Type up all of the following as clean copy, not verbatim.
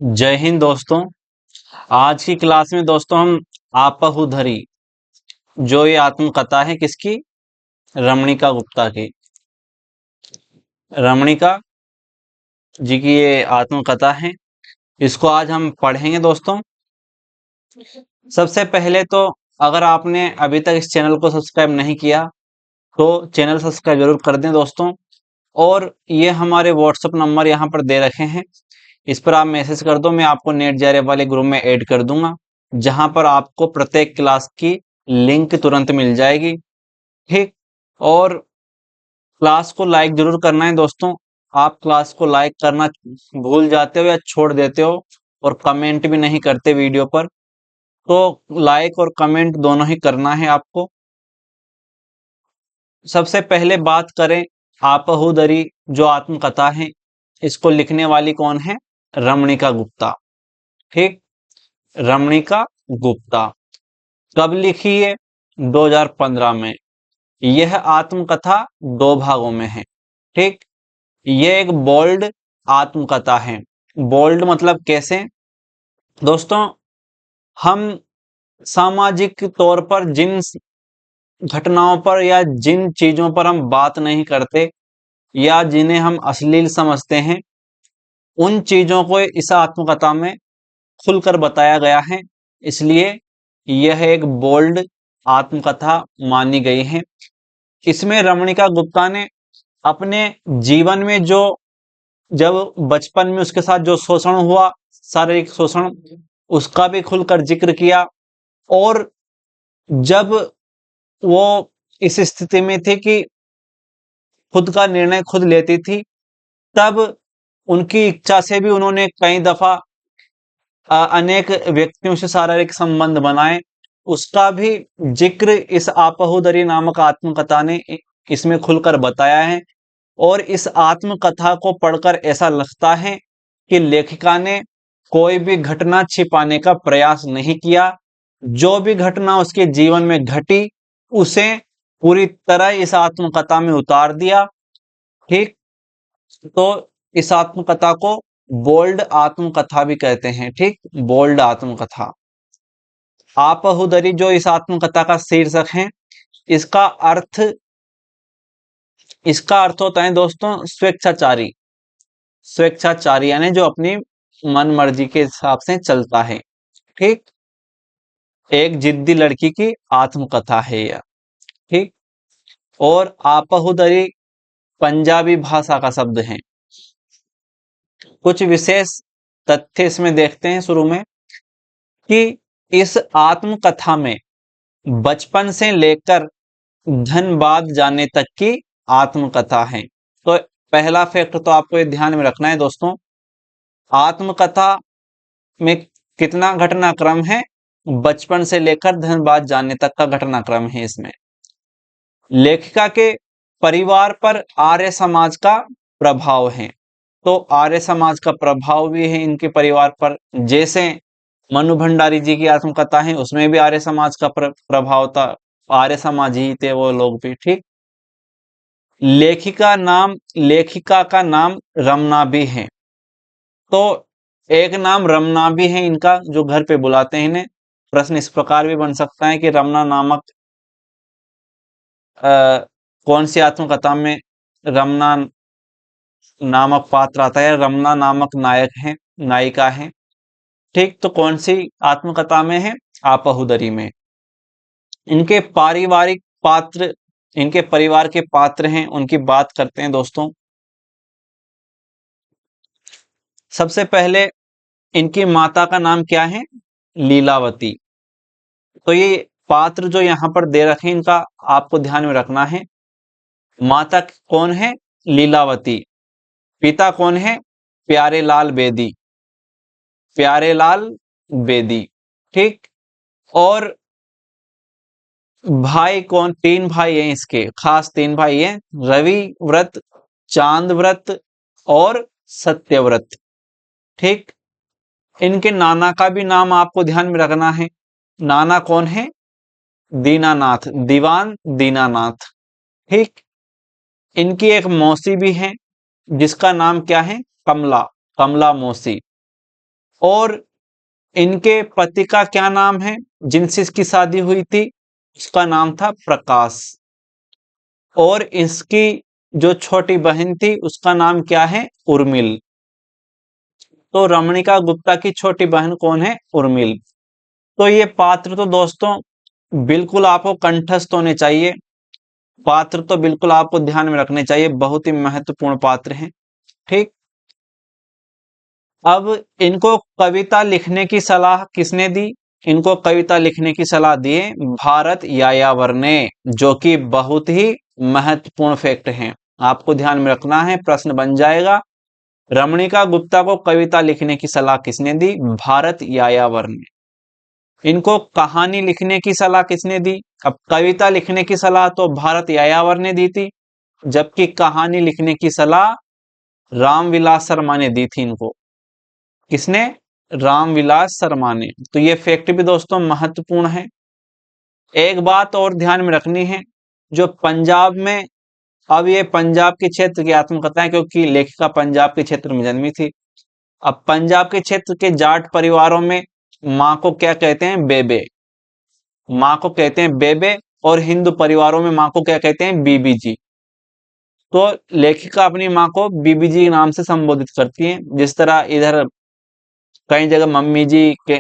जय हिंद दोस्तों। आज की क्लास में दोस्तों हम आपहुधरी जो ये आत्मकथा है किसकी, रमणीका गुप्ता की। रमणीका जी की ये आत्मकथा है, इसको आज हम पढ़ेंगे दोस्तों। सबसे पहले तो अगर आपने अभी तक इस चैनल को सब्सक्राइब नहीं किया तो चैनल सब्सक्राइब जरूर कर दें दोस्तों। और ये हमारे व्हाट्सएप नंबर यहाँ पर दे रखे हैं, इस पर आप मैसेज कर दो, मैं आपको नेट जारे वाले ग्रुप में ऐड कर दूंगा, जहां पर आपको प्रत्येक क्लास की लिंक तुरंत मिल जाएगी। ठीक। और क्लास को लाइक जरूर करना है दोस्तों। आप क्लास को लाइक करना भूल जाते हो या छोड़ देते हो और कमेंट भी नहीं करते वीडियो पर, तो लाइक और कमेंट दोनों ही करना है आपको। सबसे पहले बात करें आपहुदरी जो आत्मकथा है, इसको लिखने वाली कौन है? रमणीका गुप्ता। ठीक। रमणीका गुप्ता कब लिखी है? 2015 में। यह आत्मकथा दो भागों में है। ठीक। यह एक बोल्ड आत्मकथा है। बोल्ड मतलब कैसे दोस्तों? हम सामाजिक तौर पर जिन घटनाओं पर या जिन चीजों पर हम बात नहीं करते या जिन्हें हम अश्लील समझते हैं, उन चीजों को इस आत्मकथा में खुलकर बताया गया है, इसलिए यह एक बोल्ड आत्मकथा मानी गई है। इसमें रमणीका गुप्ता ने अपने जीवन में जो, जब बचपन में उसके साथ जो शोषण हुआ, शारीरिक शोषण, उसका भी खुलकर जिक्र किया। और जब वो इस स्थिति में थे कि खुद का निर्णय खुद लेती थी, तब उनकी इच्छा से भी उन्होंने कई दफा अनेक व्यक्तियों से शारीरिक संबंध बनाए, उसका भी जिक्र इस आपहुदरी नामक आत्मकथा ने इसमें खुलकर बताया है। और इस आत्मकथा को पढ़कर ऐसा लगता है कि लेखिका ने कोई भी घटना छिपाने का प्रयास नहीं किया। जो भी घटना उसके जीवन में घटी, उसे पूरी तरह इस आत्मकथा में उतार दिया। ठीक। तो इस आत्मकथा को बोल्ड आत्मकथा भी कहते हैं। ठीक, बोल्ड आत्मकथा। आपहुदरी जो इस आत्मकथा का शीर्षक है, इसका अर्थ इसका अर्थ होता है दोस्तों स्वेच्छाचारी। स्वेच्छाचारी यानी जो अपनी मन मर्जी के हिसाब से चलता है। ठीक। एक जिद्दी लड़की की आत्मकथा है यह। ठीक। और आपहुदरी पंजाबी भाषा का शब्द है। कुछ विशेष तथ्य इसमें देखते हैं शुरू में, कि इस आत्मकथा में बचपन से लेकर धनबाद जाने तक की आत्मकथा है। तो पहला फैक्ट तो आपको ये ध्यान में रखना है दोस्तों, आत्मकथा में कितना घटनाक्रम है? बचपन से लेकर धनबाद जाने तक का घटनाक्रम है इसमें। लेखिका के परिवार पर आर्य समाज का प्रभाव है, तो आर्य समाज का प्रभाव भी है इनके परिवार पर। जैसे मनु भंडारी जी की आत्मकथा है, उसमें भी आर्य समाज का प्रभाव था, आर्य समाज ही थे वो लोग भी। ठीक। लेखिका का नाम रमना भी है, तो एक नाम रमना भी है इनका, जो घर पे बुलाते हैं इन्हें। प्रश्न इस प्रकार भी बन सकता है कि रमना नामक कौन सी आत्मकथा में रमना नामक पात्र आता है, रमना नामक नायक है, नायिका है। ठीक, तो कौन सी आत्मकथा में है? आपहुदरी में। इनके पारिवारिक पात्र, इनके परिवार के पात्र हैं, उनकी बात करते हैं दोस्तों। सबसे पहले इनकी माता का नाम क्या है? लीलावती। तो ये पात्र जो यहां पर दे रखे हैं, इनका आपको ध्यान में रखना है। माता कौन है? लीलावती। पिता कौन है? प्यारेलाल बेदी। प्यारेलाल बेदी। ठीक। और भाई कौन? तीन भाई हैं इसके, खास तीन भाई हैं, रवि व्रत, चांद व्रत और सत्यव्रत। ठीक। इनके नाना का भी नाम आपको ध्यान में रखना है। नाना कौन है? दीनानाथ, दीवान दीनानाथ। ठीक। इनकी एक मौसी भी है, जिसका नाम क्या है? कमला, कमला मौसी। और इनके पति का क्या नाम है जिनसे इसकी शादी हुई थी? उसका नाम था प्रकाश। और इसकी जो छोटी बहन थी उसका नाम क्या है? उर्मिल। तो रमणिका गुप्ता की छोटी बहन कौन है? उर्मिल। तो ये पात्र तो दोस्तों बिल्कुल आपको कंठस्थ होने चाहिए, पात्र तो बिल्कुल आपको ध्यान में रखने चाहिए, बहुत ही महत्वपूर्ण पात्र हैं। ठीक। अब इनको कविता लिखने की सलाह किसने दी? इनको कविता लिखने की सलाह दिए भारत यायावर ने, जो कि बहुत ही महत्वपूर्ण फैक्ट है, आपको ध्यान में रखना है, प्रश्न बन जाएगा। रमणिका गुप्ता को कविता लिखने की सलाह किसने दी? भारत यायावर ने। इनको कहानी लिखने की सलाह किसने दी? अब कविता लिखने की सलाह तो भारत यायावर ने दी थी, जबकि कहानी लिखने की सलाह रामविलास शर्मा ने दी थी इनको। किसने? रामविलास शर्मा ने। तो ये फैक्ट भी दोस्तों महत्वपूर्ण है। एक बात और ध्यान में रखनी है, जो पंजाब में, अब ये पंजाब के क्षेत्र की आत्मकथा है क्योंकि लेखिका पंजाब के क्षेत्र में जन्मी थी। अब पंजाब के क्षेत्र के जाट परिवारों में माँ को क्या कहते हैं? बेबे। माँ को कहते हैं बेबे। और हिंदू परिवारों में माँ को क्या कहते हैं? बीबी जी। तो लेखिका अपनी माँ को बीबी जी नाम से संबोधित करती है, जिस तरह इधर कई जगह मम्मी जी के,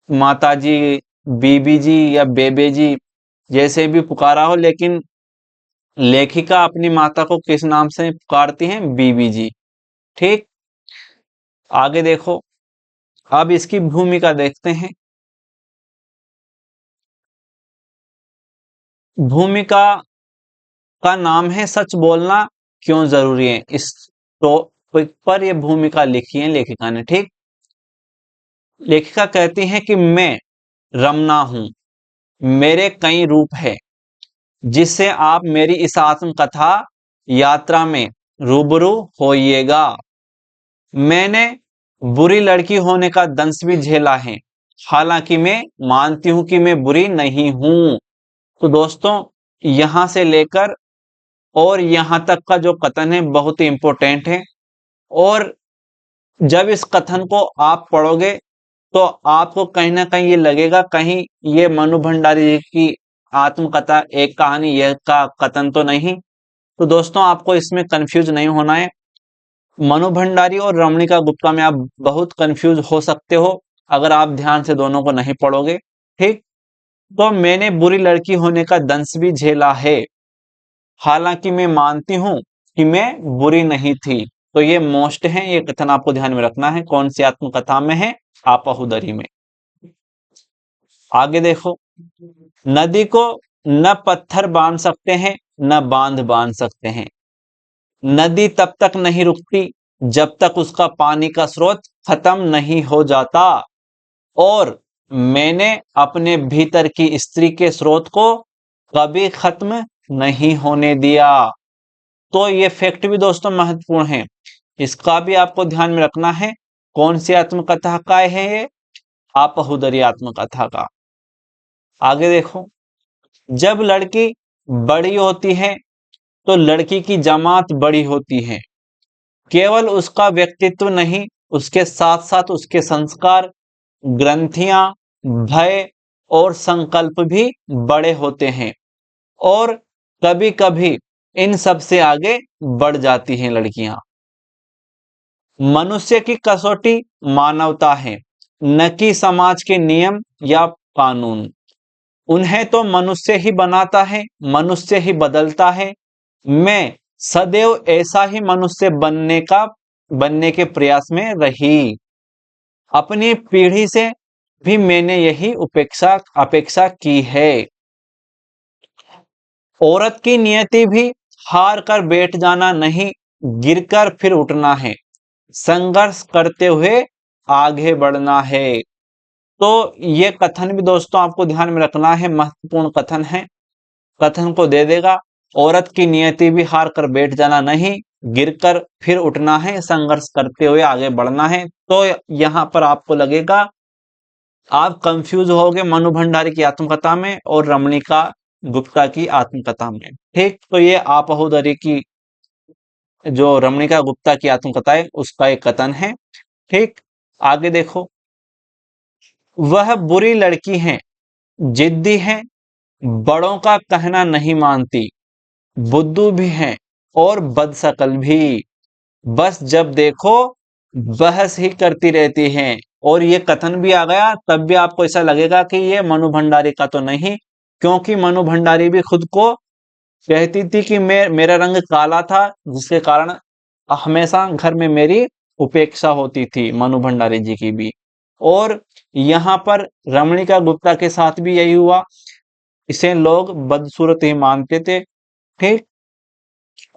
माता जी, बीबी जी या बेबे जी जैसे भी पुकारा हो, लेकिन लेखिका अपनी माता को किस नाम से पुकारती हैं? बीबी जी। ठीक। आगे देखो, अब इसकी भूमिका देखते हैं। भूमिका का नाम है सच बोलना क्यों जरूरी है। इस टॉपिक पर यह भूमिका लिखी है लेखिका ने। ठीक। लेखिका कहती है कि मैं रमना हूं, मेरे कई रूप हैं, जिससे आप मेरी इस आत्मकथा यात्रा में रूबरू होइएगा। मैंने बुरी लड़की होने का दंश भी झेला है, हालांकि मैं मानती हूं कि मैं बुरी नहीं हूं। तो दोस्तों यहां से लेकर और यहां तक का जो कथन है बहुत ही इंपॉर्टेंट है, और जब इस कथन को आप पढ़ोगे तो आपको कहीं ना कहीं ये लगेगा कहीं ये मनु भंडारी जी की आत्मकथा एक कहानी यह का कथन तो नहीं। तो दोस्तों आपको इसमें कंफ्यूज नहीं होना है। मनु भंडारी और रमणिका गुप्ता में आप बहुत कंफ्यूज हो सकते हो अगर आप ध्यान से दोनों को नहीं पढ़ोगे। ठीक। तो मैंने बुरी लड़की होने का दंश भी झेला है, हालांकि मैं मानती हूं कि मैं बुरी नहीं थी। तो ये मोस्ट है, ये कथन आपको ध्यान में रखना है। कौन सी आत्मकथा में है? आपहुदरी में। आगे देखो, नदी को न पत्थर बांध सकते हैं न बांध बांध सकते हैं। नदी तब तक नहीं रुकती जब तक उसका पानी का स्रोत खत्म नहीं हो जाता, और मैंने अपने भीतर की स्त्री के स्रोत को कभी खत्म नहीं होने दिया। तो ये फैक्ट भी दोस्तों महत्वपूर्ण है, इसका भी आपको ध्यान में रखना है। कौन सी आत्मकथा का है ये? आपहुदरी आत्मकथा का। आगे देखो, जब लड़की बड़ी होती है तो लड़की की जमात बड़ी होती है। केवल उसका व्यक्तित्व नहीं, उसके साथ साथ उसके संस्कार, ग्रंथियां, भय और संकल्प भी बड़े होते हैं, और कभी कभी इन सब से आगे बढ़ जाती हैं लड़कियां। मनुष्य की कसौटी मानवता है, न कि समाज के नियम या कानून। उन्हें तो मनुष्य ही बनाता है, मनुष्य ही बदलता है। मैं सदैव ऐसा ही मनुष्य बनने के प्रयास में रही। अपनी पीढ़ी से भी मैंने यही अपेक्षा की है। औरत की नियति भी हार कर बैठ जाना नहीं, गिरकर फिर उठना है, संघर्ष करते हुए आगे बढ़ना है। तो ये कथन भी दोस्तों आपको ध्यान में रखना है, महत्वपूर्ण कथन है। कथन को दे देगा, औरत की नियति भी हार कर बैठ जाना नहीं, गिरकर फिर उठना है, संघर्ष करते हुए आगे बढ़ना है। तो यहां पर आपको लगेगा आप कंफ्यूज होगे मनु भंडारी की आत्मकथा में और रमणिका गुप्ता की आत्मकथा में। ठीक। तो ये आपहुदरी की जो रमणिका गुप्ता की आत्मकथा है उसका एक कथन है। ठीक। आगे देखो, वह बुरी लड़की है, जिद्दी है, बड़ों का कहना नहीं मानती, बुद्धू भी है और बदशक्ल भी। बस जब देखो बहस ही करती रहती हैं। और ये कथन भी आ गया तब भी आपको ऐसा लगेगा कि ये मनु भंडारी का तो नहीं, क्योंकि मनु भंडारी भी खुद को कहती थी कि मेरा रंग काला था, जिसके कारण हमेशा घर में मेरी उपेक्षा होती थी, मनु भंडारी जी की भी। और यहाँ पर रमणिका गुप्ता के साथ भी यही हुआ, इसे लोग बदसूरत ही मानते थे। ठीक,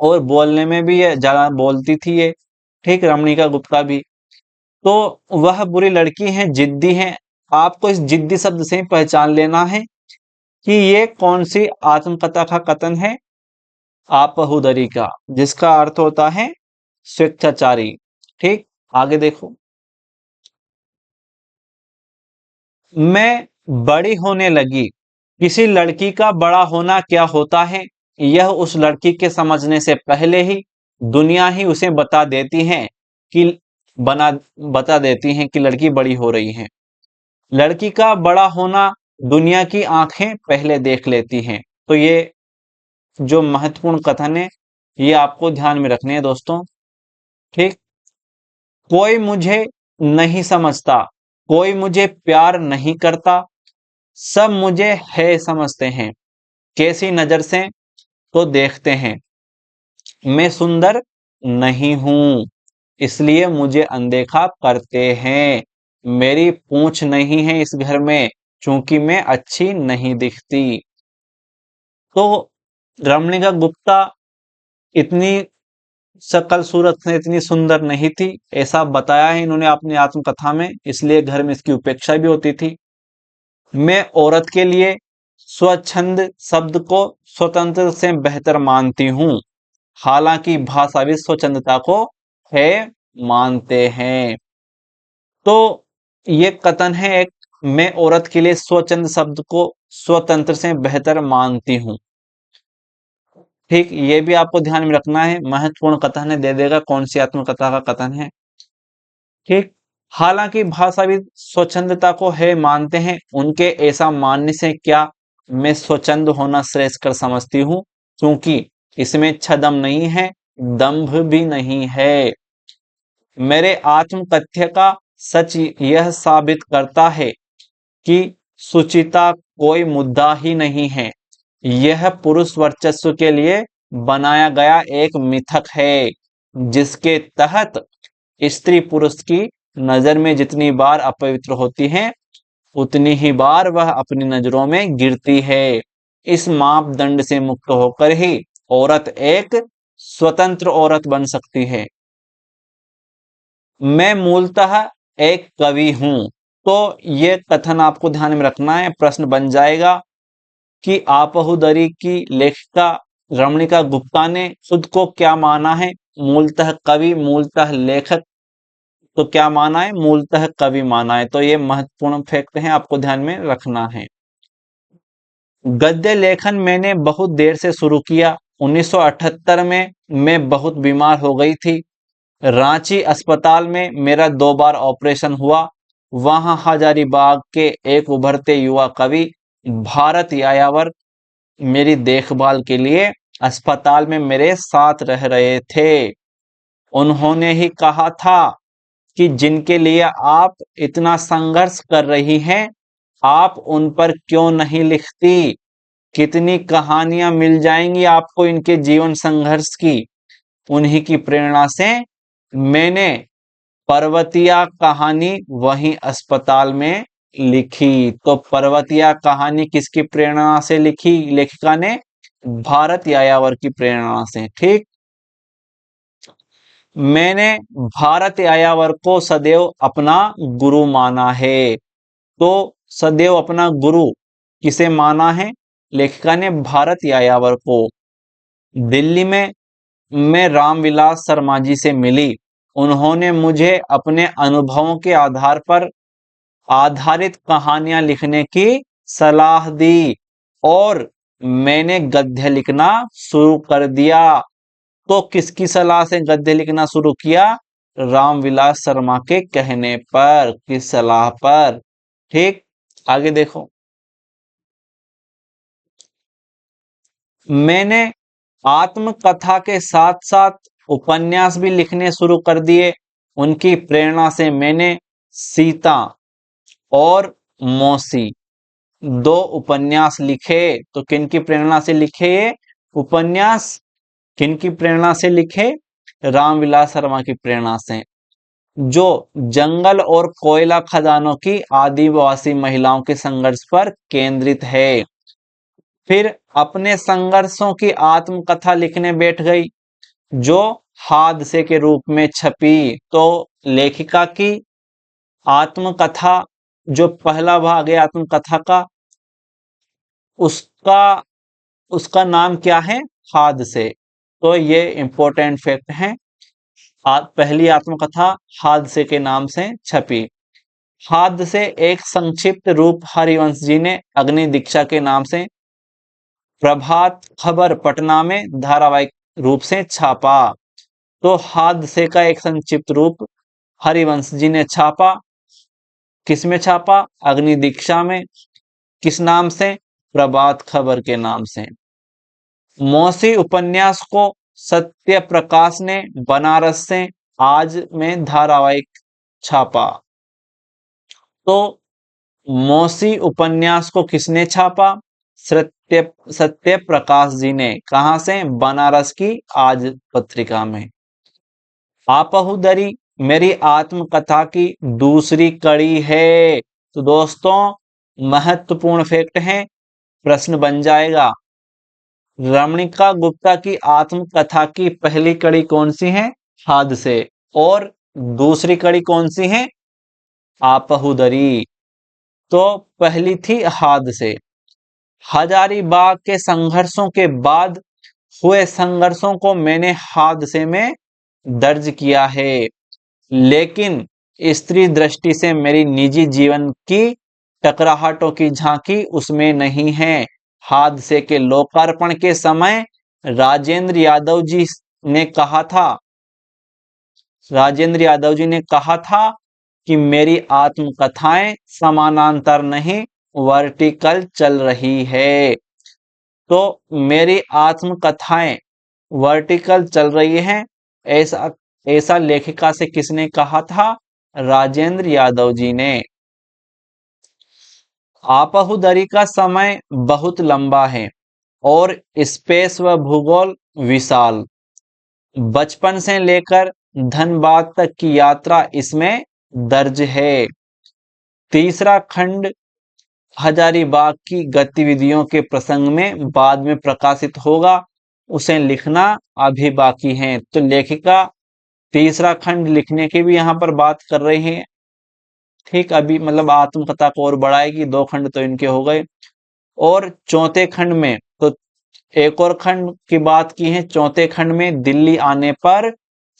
और बोलने में भी ये ज्यादा बोलती थी ये। ठीक, रमणिका गुप्ता भी। तो वह बुरी लड़की है, जिद्दी है। आपको इस जिद्दी शब्द से ही पहचान लेना है कि ये कौन सी आत्मकथा का कथन है, आपहुदरी का, जिसका अर्थ होता है स्वेच्छाचारी। ठीक, आगे देखो, मैं बड़ी होने लगी, किसी लड़की का बड़ा होना क्या होता है, यह उस लड़की के समझने से पहले ही दुनिया ही उसे कि बता देती हैं कि लड़की बड़ी हो रही है। लड़की का बड़ा होना दुनिया की आंखें पहले देख लेती हैं। तो ये जो महत्वपूर्ण कथन है, ये आपको ध्यान में रखने हैं दोस्तों। ठीक, कोई मुझे नहीं समझता, कोई मुझे प्यार नहीं करता, सब मुझे है समझते हैं, कैसी नजर से तो देखते हैं, मैं सुंदर नहीं हूं इसलिए मुझे अनदेखा करते हैं, मेरी पूंछ नहीं है इस घर में क्योंकि मैं अच्छी नहीं दिखती। तो रमणिका गुप्ता इतनी शकल सूरत से इतनी सुंदर नहीं थी, ऐसा बताया है इन्होंने अपनी आत्मकथा में, इसलिए घर में इसकी उपेक्षा भी होती थी। मैं औरत के लिए स्वच्छंद शब्द को स्वतंत्र से बेहतर मानती हूं, हालांकि भाषाविद स्वच्छंदता को है मानते हैं। तो ये कथन है एक, मैं औरत के लिए स्वच्छंद शब्द को स्वतंत्र से बेहतर मानती हूं। ठीक, ये भी आपको ध्यान में रखना है, महत्वपूर्ण कथन है, दे देगा कौन सी आत्मकथा का कथन है। ठीक, हालांकि भाषाविद स्वच्छंदता को है मानते हैं, उनके ऐसा मानने से क्या मैं स्वच्छंद होना श्रेष्ठ कर समझती हूँ, क्योंकि इसमें छदम नहीं है, दंभ भी नहीं है। मेरे आत्मकथ्य का सच यह साबित करता है कि सुचिता कोई मुद्दा ही नहीं है, यह पुरुष वर्चस्व के लिए बनाया गया एक मिथक है, जिसके तहत स्त्री पुरुष की नजर में जितनी बार अपवित्र होती है, उतनी ही बार वह अपनी नजरों में गिरती है। इस मापदंड से मुक्त होकर ही औरत एक स्वतंत्र औरत बन सकती है। मैं मूलतः एक कवि हूं। तो ये कथन आपको ध्यान में रखना है, प्रश्न बन जाएगा कि आपहुदरी की लेखिका रमणिका गुप्ता ने खुद को क्या माना है, मूलतः कवि, मूलतः लेखक, तो क्या माना है, मूलतः कवि माना है। तो ये महत्वपूर्ण फैक्ट है, आपको ध्यान में रखना है। गद्य लेखन मैंने बहुत देर से शुरू किया, 1978 में मैं बहुत बीमार हो गई थी, रांची अस्पताल में मेरा 2 बार ऑपरेशन हुआ, वहां हजारीबाग के एक उभरते युवा कवि भारत यायावर मेरी देखभाल के लिए अस्पताल में मेरे साथ रह रहे थे। उन्होंने ही कहा था कि जिनके लिए आप इतना संघर्ष कर रही हैं, आप उन पर क्यों नहीं लिखती, कितनी कहानियां मिल जाएंगी आपको इनके जीवन संघर्ष की। उन्हीं की प्रेरणा से मैंने पर्वतिया कहानी वहीं अस्पताल में लिखी। तो पर्वतिया कहानी किसकी प्रेरणा से लिखी लेखिका ने, भारत यायावर की प्रेरणा से। ठीक, मैंने भारत यायावर को सदैव अपना गुरु माना है। तो सदैव अपना गुरु किसे माना है, लेखिका ने भारत यायावर को। दिल्ली में मैं रामविलास शर्मा जी से मिली, उन्होंने मुझे अपने अनुभवों के आधार पर आधारित कहानियां लिखने की सलाह दी और मैंने गद्य लिखना शुरू कर दिया। तो किसकी सलाह से गद्य लिखना शुरू किया, रामविलास शर्मा के कहने पर, किस सलाह पर। ठीक, आगे देखो। मैंने आत्मकथा के साथ साथ उपन्यास भी लिखने शुरू कर दिए। उनकी प्रेरणा से मैंने सीता और मौसी दो उपन्यास लिखे। तो किनकी प्रेरणा से लिखे ये उपन्यास? किनकी प्रेरणा से लिखे? रामविलास शर्मा की प्रेरणा से, जो जंगल और कोयला खदानों की आदिवासी महिलाओं के संघर्ष पर केंद्रित है। फिर अपने संघर्षों की आत्मकथा लिखने बैठ गई, जो हादसे के रूप में छपी। तो लेखिका की आत्मकथा, जो पहला भाग है आत्मकथा का, उसका उसका नाम क्या है? हादसे। तो ये इंपॉर्टेंट फैक्ट है। पहली आत्मकथा हादसे के नाम से छपी। हादसे एक संक्षिप्त रूप हरिवंश जी ने अग्नि दीक्षा के नाम से प्रभात खबर पटना में धारावाहिक रूप से छापा। तो हादसे का एक संक्षिप्त रूप हरिवंश जी ने छापा। किसमें छापा? अग्नि दीक्षा में। किस नाम से? प्रभात खबर के नाम से। मौसी उपन्यास को सत्य प्रकाश ने बनारस से आज में धारावाहिक छापा। तो मौसी उपन्यास को किसने छापा? सत्य प्रकाश जी ने। कहां से? बनारस की आज पत्रिका में। आपहुदरी मेरी आत्मकथा की दूसरी कड़ी है। तो दोस्तों, महत्वपूर्ण फैक्ट है, प्रश्न बन जाएगा। रमणिका गुप्ता की आत्मकथा की पहली कड़ी कौन सी है? हादसे। और दूसरी कड़ी कौन सी है? आपहुदरी। तो पहली थी हादसे। हजारीबाग के संघर्षों के बाद हुए संघर्षों को मैंने हादसे में दर्ज किया है, लेकिन स्त्री दृष्टि से मेरी निजी जीवन की टकराहटों की झांकी उसमें नहीं है। हादसे के लोकार्पण के समय राजेंद्र यादव जी ने कहा था राजेंद्र यादव जी ने कहा था कि मेरी आत्मकथाएं समानांतर नहीं, वर्टिकल चल रही है। तो मेरी आत्मकथाएं वर्टिकल चल रही हैं, ऐसा ऐसा लेखिका से किसने कहा था? राजेंद्र यादव जी ने। आपहुदरी का समय बहुत लंबा है और स्पेस व भूगोल विशाल। बचपन से लेकर धनबाद तक की यात्रा इसमें दर्ज है। तीसरा खंड हजारीबाग की गतिविधियों के प्रसंग में बाद में प्रकाशित होगा, उसे लिखना अभी बाकी है। तो लेखिका तीसरा खंड लिखने की भी यहाँ पर बात कर रही है। ठीक, अभी मतलब आत्मकथा को और बढ़ाएगी। 2 खंड तो इनके हो गए। और चौथे खंड में तो एक और खंड की बात की है। चौथे खंड में दिल्ली आने पर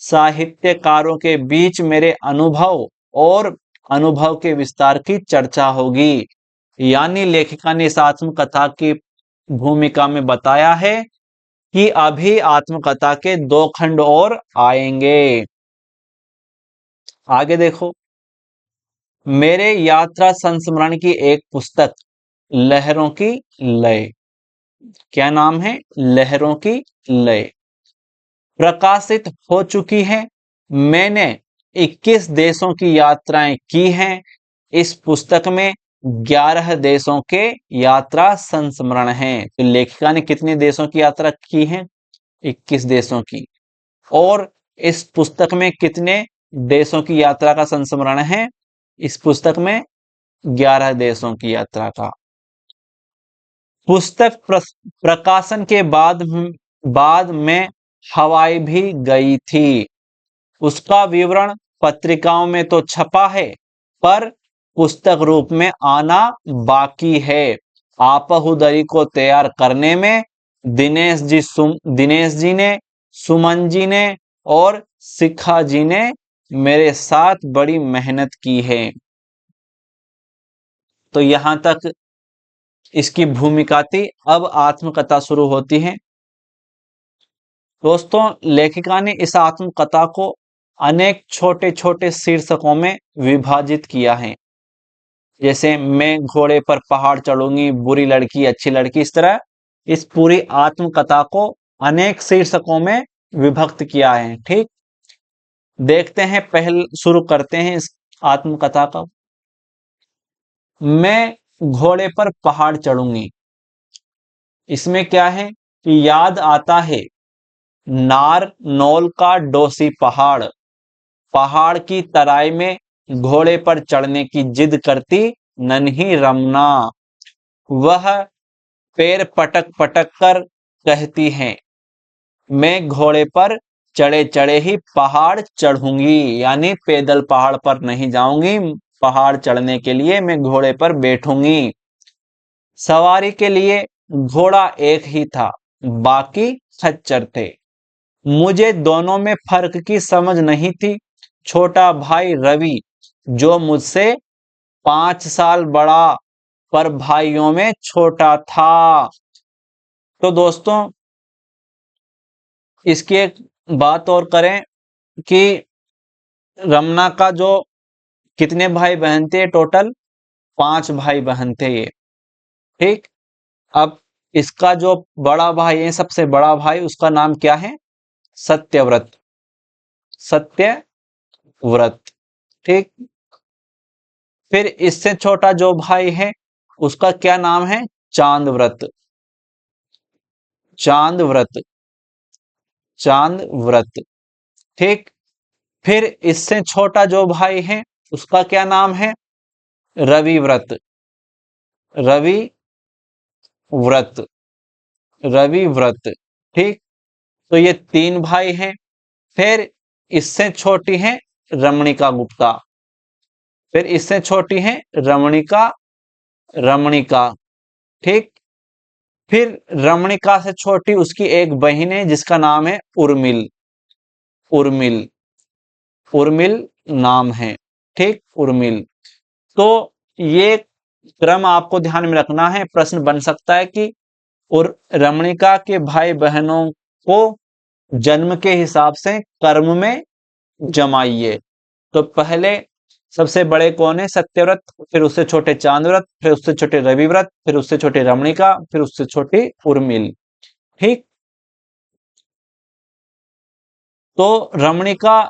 साहित्यकारों के बीच मेरे अनुभव और अनुभव के विस्तार की चर्चा होगी। यानी लेखिका ने इस आत्मकथा की भूमिका में बताया है कि अभी आत्मकथा के 2 खंड और आएंगे। आगे देखो। मेरे यात्रा संस्मरण की एक पुस्तक लहरों की लय, क्या नाम है? लहरों की लय, प्रकाशित हो चुकी है। मैंने 21 देशों की यात्राएं की हैं। इस पुस्तक में 11 देशों के यात्रा संस्मरण हैं। तो लेखिका ने कितने देशों की यात्रा की है? 21 देशों की। और इस पुस्तक में कितने देशों की यात्रा का संस्मरण है? इस पुस्तक में 11 देशों की यात्रा का। पुस्तक प्रकाशन के बाद में हवाई भी गई थी। उसका विवरण पत्रिकाओं में तो छपा है, पर पुस्तक रूप में आना बाकी है। आपहुदरी को तैयार करने में दिनेश जी ने, सुमन जी ने और शिखा जी ने मेरे साथ बड़ी मेहनत की है। तो यहां तक इसकी भूमिका थी। अब आत्मकथा शुरू होती है। दोस्तों, लेखिका ने इस आत्मकथा को अनेक छोटे छोटे शीर्षकों में विभाजित किया है। जैसे मैं घोड़े पर पहाड़ चढ़ूंगी, बुरी लड़की, अच्छी लड़की, इस तरह इस पूरी आत्मकथा को अनेक शीर्षकों में विभक्त किया है। ठीक, देखते हैं, पहले शुरू करते हैं इस आत्मकथा का। मैं घोड़े पर पहाड़ चढ़ूंगी। इसमें क्या है कि याद आता है नार नौल का डोसी पहाड़, पहाड़ की तराई में घोड़े पर चढ़ने की जिद करती नन्ही रमना, वह पैर पटक पटक कर कहती है मैं घोड़े पर चढ़े चढ़े ही पहाड़ चढ़ूंगी, यानी पैदल पहाड़ पर नहीं जाऊंगी, पहाड़ चढ़ने के लिए मैं घोड़े पर बैठूंगी। सवारी के लिए घोड़ा एक ही था, बाकी खच्चर थे। मुझे दोनों में फर्क की समझ नहीं थी। छोटा भाई रवि जो मुझसे 5 साल बड़ा पर भाइयों में छोटा था। तो दोस्तों इसकी एक बात और करें कि रमना का जो कितने भाई बहन थे, टोटल 5 भाई बहन थे ये। ठीक, अब इसका जो बड़ा भाई है, सबसे बड़ा भाई, उसका नाम क्या है? सत्यव्रत, सत्यव्रत। ठीक, फिर इससे छोटा जो भाई है उसका क्या नाम है? चांदव्रत, चांदव्रत, चांदव्रत। ठीक, फिर इससे छोटा जो भाई है उसका क्या नाम है? रविव्रत, रवि व्रत, रवि व्रत। ठीक, तो ये 3 भाई हैं। फिर इससे छोटी है रमणिका गुप्ता, फिर इससे छोटी है रमणिका, रमणिका। ठीक, फिर रमणिका से छोटी उसकी एक बहन है जिसका नाम है उर्मिल, उर्मिल, उर्मिल नाम है। ठीक, उर्मिल। तो ये क्रम आपको ध्यान में रखना है, प्रश्न बन सकता है कि और रमणिका के भाई बहनों को जन्म के हिसाब से कर्म में जमाइए। तो पहले सबसे बड़े कौन है? सत्यव्रत, फिर उससे छोटे चांदव्रत, फिर उससे छोटे रविव्रत, फिर उससे छोटे रमणिका, फिर उससे छोटी उर्मिल। ठीक, तो रमणिका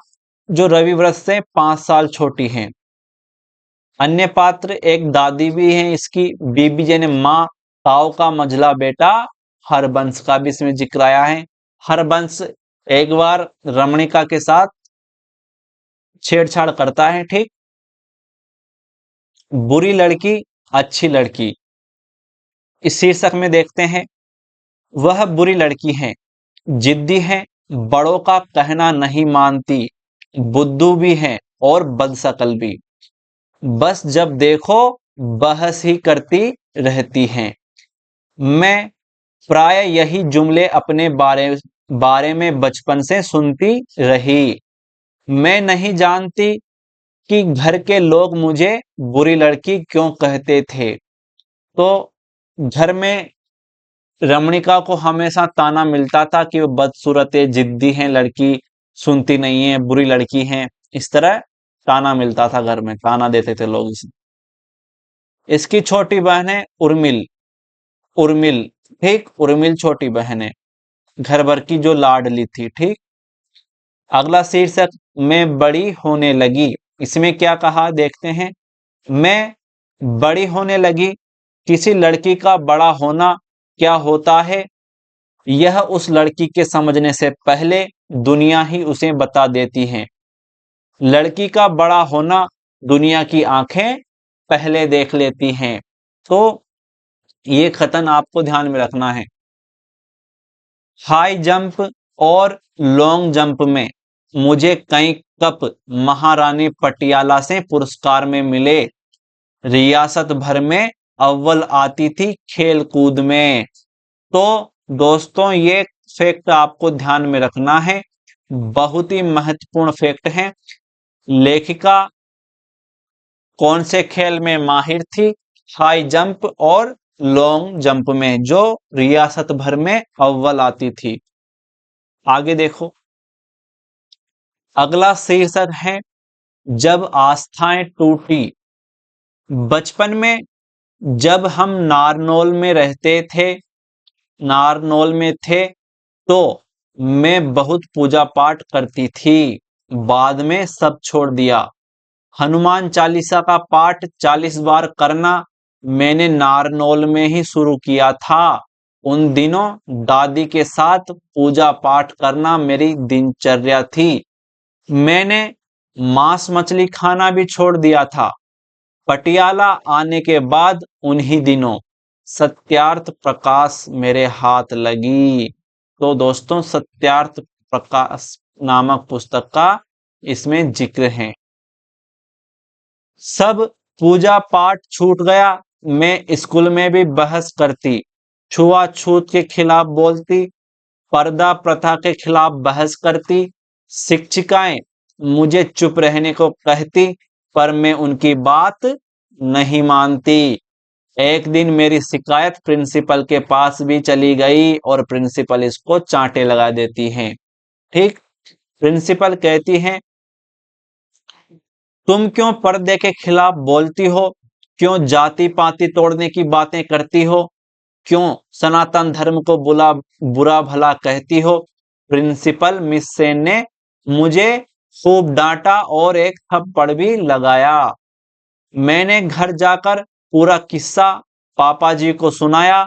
जो रविव्रत से 5 साल छोटी हैं। अन्य पात्र एक दादी भी हैं इसकी, बीबी यानी माँ, ताऊ का मझला बेटा हरबंश का भी इसमें जिक्र आया है। हरबंश एक बार रमणिका के साथ छेड़छाड़ करता है। ठीक, बुरी लड़की, अच्छी लड़की, इस शीर्षक में देखते हैं। वह बुरी लड़की है, जिद्दी है, बड़ों का कहना नहीं मानती, बुद्धू भी है और बदशक्ल भी, बस जब देखो बहस ही करती रहती हैं। मैं प्राय यही जुमले अपने बारे में बचपन से सुनती रही। मैं नहीं जानती कि घर के लोग मुझे बुरी लड़की क्यों कहते थे। तो घर में रमणिका को हमेशा ताना मिलता था कि वो बदसूरत है, जिद्दी है लड़की, सुनती नहीं है, बुरी लड़की है, इस तरह ताना मिलता था घर में, ताना देते थे लोग इसे। इसकी छोटी बहन है उर्मिल, उर्मिल। ठीक, उर्मिल छोटी बहन है, घर भर की जो लाडली थी। ठीक, अगला शीर्षक मैं बड़ी होने लगी। इसमें क्या कहा देखते हैं। मैं बड़ी होने लगी। किसी लड़की का बड़ा होना क्या होता है यह उस लड़की के समझने से पहले दुनिया ही उसे बता देती है। लड़की का बड़ा होना दुनिया की आंखें पहले देख लेती हैं। तो ये कथन आपको ध्यान में रखना है। हाई जंप और लॉन्ग जंप में मुझे कई कप महारानी पटियाला से पुरस्कार में मिले। रियासत भर में अव्वल आती थी खेल कूद में। तो दोस्तों ये फैक्ट आपको ध्यान में रखना है, बहुत ही महत्वपूर्ण फैक्ट है। लेखिका कौन से खेल में माहिर थी? हाई जंप और लॉन्ग जंप में, जो रियासत भर में अव्वल आती थी। आगे देखो, अगला शीर्षक है जब आस्थाएं टूटी। बचपन में जब हम नारनौल में थे तो मैं बहुत पूजा पाठ करती थी। बाद में सब छोड़ दिया। हनुमान चालीसा का पाठ 40 बार करना मैंने नारनौल में ही शुरू किया था। उन दिनों दादी के साथ पूजा पाठ करना मेरी दिनचर्या थी। मैंने मांस मछली खाना भी छोड़ दिया था। पटियाला आने के बाद उन्हीं दिनों सत्यार्थ प्रकाश मेरे हाथ लगी। तो दोस्तों सत्यार्थ प्रकाश नामक पुस्तक का इसमें जिक्र है। सब पूजा पाठ छूट गया। मैं स्कूल में भी बहस करती, छुआछूत के खिलाफ बोलती, पर्दा प्रथा के खिलाफ बहस करती। शिक्षिकाएं मुझे चुप रहने को कहती, पर मैं उनकी बात नहीं मानती। एक दिन मेरी शिकायत प्रिंसिपल के पास भी चली गई और प्रिंसिपल इसको चांटे लगा देती हैं। ठीक, प्रिंसिपल कहती हैं तुम क्यों पर्दे के खिलाफ बोलती हो, क्यों जाति पाति तोड़ने की बातें करती हो, क्यों सनातन धर्म को बुरा भला कहती हो। प्रिंसिपल मिस सेन ने मुझे खूब डांटा और एक थप्पड़ भी लगाया। मैंने घर जाकर पूरा किस्सा पापा जी को सुनाया।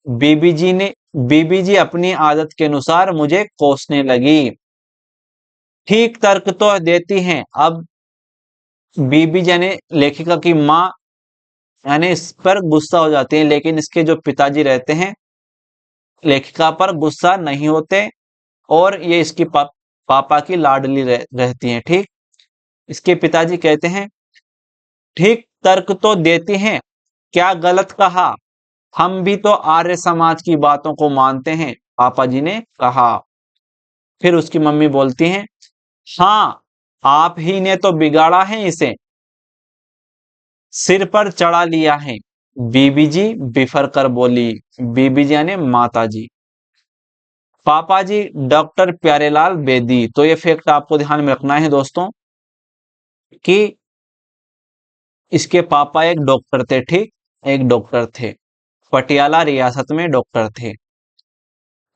बीबी जी अपनी आदत के अनुसार मुझे कोसने लगी। ठीक तर्क तो देती हैं। अब बीबी यानी लेखिका की माँ यानी इस पर गुस्सा हो जाती है, लेकिन इसके जो पिताजी रहते हैं लेखिका पर गुस्सा नहीं होते और ये इसकी पापा की लाडली रहती हैं। ठीक, इसके पिताजी कहते हैं ठीक तर्क तो देती हैं, क्या गलत कहा, हम भी तो आर्य समाज की बातों को मानते हैं, पापा जी ने कहा। फिर उसकी मम्मी बोलती हैं हाँ, आप ही ने तो बिगाड़ा है इसे, सिर पर चढ़ा लिया है। बीबी जी बिफर कर बोली। बीबी जी यानी माता जी। पापा जी डॉक्टर प्यारेलाल बेदी। तो ये फैक्ट आपको ध्यान में रखना है दोस्तों कि इसके पापा एक डॉक्टर थे। ठीक, एक डॉक्टर थे, पटियाला रियासत में डॉक्टर थे।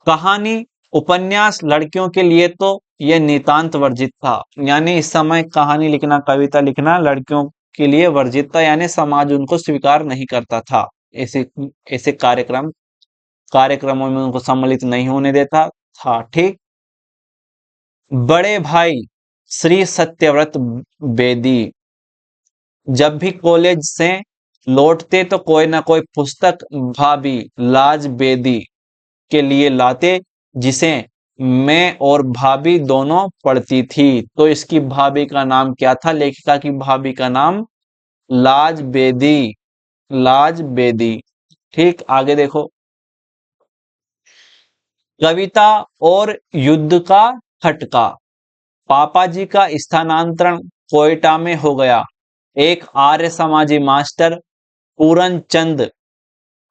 कहानी उपन्यास लड़कियों के लिए तो यह नितांत वर्जित था। यानी इस समय कहानी लिखना, कविता लिखना लड़कियों के लिए वर्जित था, यानी समाज उनको स्वीकार नहीं करता था। ऐसे ऐसे कार्यक्रमों में उनको सम्मिलित नहीं होने देता था। ठीक, बड़े भाई श्री सत्यव्रत बेदी जब भी कॉलेज से लौटते तो कोई ना कोई पुस्तक भाभी लाज बेदी के लिए लाते, जिसे मैं और भाभी दोनों पढ़ती थी। तो इसकी भाभी का नाम क्या था, लेखिका की भाभी का नाम लाज बेदी। लाज बेदी। ठीक, आगे देखो। कविता और युद्ध का खटका। पापा जी का स्थानांतरण कोयटा में हो गया। एक आर्य समाजी मास्टर पूरन चंद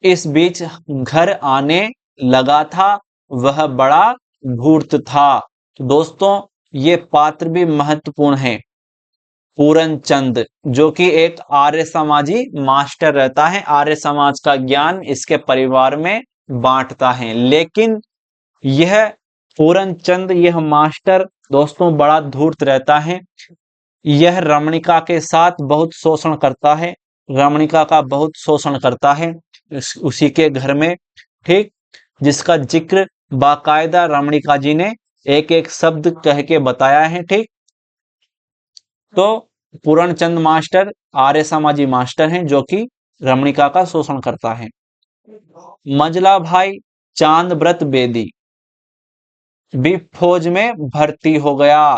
इस बीच घर आने लगा था। वह बड़ा धूर्त था। तो दोस्तों ये पात्र भी महत्वपूर्ण है। पूरन चंद जो कि एक आर्य समाजी मास्टर रहता है, आर्य समाज का ज्ञान इसके परिवार में बांटता है। लेकिन यह पूरन चंद यह मास्टर दोस्तों बड़ा धूर्त रहता है। यह रमणिका के साथ बहुत शोषण करता है, रमणिका का बहुत शोषण करता है उसी के घर में। ठीक, जिसका जिक्र बाकायदा रमणिका जी ने एक एक शब्द कह के बताया है। ठीक, तो पूरणचंद मास्टर आर्य समाजी मास्टर हैं जो कि रमणिका का शोषण करता है। मजला भाई चांद व्रत बेदी भी फौज में भर्ती हो गया।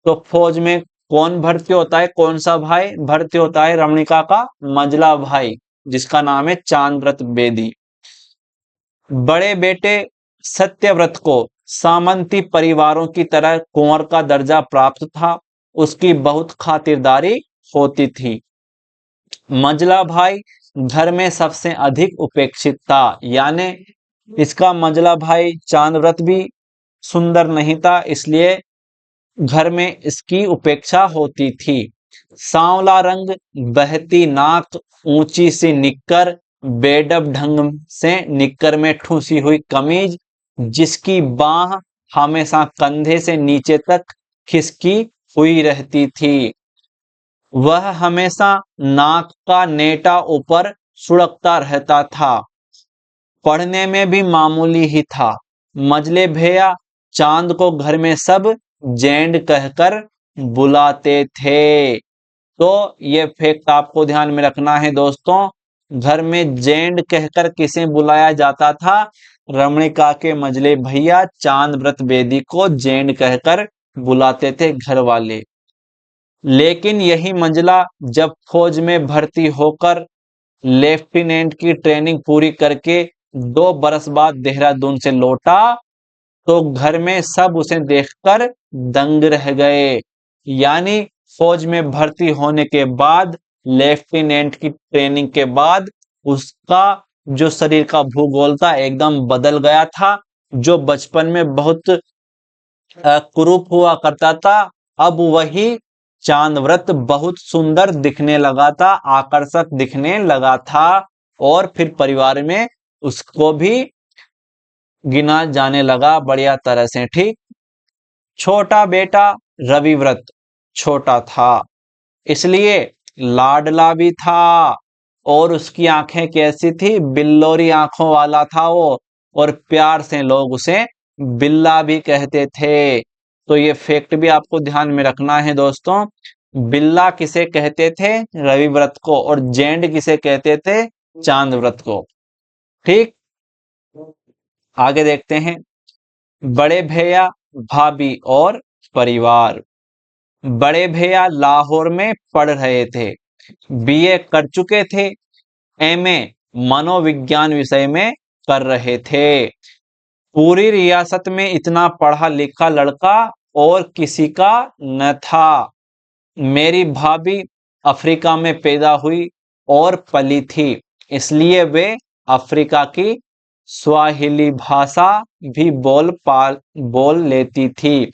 तो फौज में कौन भर्ती होता है, कौन सा भाई भर्ती होता है, रमणिका का मजला भाई जिसका नाम है चांद व्रत बेदी। बड़े बेटे सत्यव्रत को सामंती परिवारों की तरह कुंवर का दर्जा प्राप्त था। उसकी बहुत खातिरदारी होती थी। मजला भाई घर में सबसे अधिक उपेक्षित था। यानी इसका मजला भाई चांद व्रत भी सुंदर नहीं था, इसलिए घर में इसकी उपेक्षा होती थी। सांवला रंग, बहती नाक, ऊंची सी निक्कर, बेडब ढंग से निक्कर में ठूसी हुई कमीज, जिसकी बाह हमेशा कंधे से नीचे तक खिसकी हुई रहती थी। वह हमेशा नाक का नेटा ऊपर सुड़कता रहता था। पढ़ने में भी मामूली ही था। मजले भैया चांद को घर में सब जेंड कहकर बुलाते थे। तो ये फैक्ट आपको ध्यान में रखना है दोस्तों। घर में जेंड कहकर किसे बुलाया जाता था? रमणिका के मजले भैया चांद व्रत बेदी को जेंड कहकर बुलाते थे घर वाले। लेकिन यही मंजला जब फौज में भर्ती होकर लेफ्टिनेंट की ट्रेनिंग पूरी करके 2 बरस बाद देहरादून से लौटा, तो घर में सब उसे देखकर दंग रह गए। यानी फौज में भर्ती होने के बाद, लेफ्टिनेंट की ट्रेनिंग के बाद, उसका जो शरीर का भूगोल था एकदम बदल गया था। जो बचपन में बहुत कुरूप हुआ करता था, अब वही चांदव्रत बहुत सुंदर दिखने लगा था, आकर्षक दिखने लगा था। और फिर परिवार में उसको भी गिना जाने लगा बढ़िया तरह से। ठीक। छोटा बेटा रविव्रत छोटा था, इसलिए लाडला भी था। और उसकी आंखें कैसी थी? बिल्लोरी आंखों वाला था वो। और प्यार से लोग उसे बिल्ला भी कहते थे। तो ये फैक्ट भी आपको ध्यान में रखना है दोस्तों। बिल्ला किसे कहते थे? रविव्रत को। और जेंड किसे कहते थे? चांद व्रत को। ठीक। आगे देखते हैं। बड़े भैया, भाभी और परिवार। बड़े भैया लाहौर में पढ़ रहे थे, बीए कर चुके थे, एमए मनोविज्ञान विषय में कर रहे थे। पूरी रियासत में इतना पढ़ा लिखा लड़का और किसी का न था। मेरी भाभी अफ्रीका में पैदा हुई और पली थी, इसलिए वे अफ्रीका की स्वाहिली भाषा भी बोल लेती थी।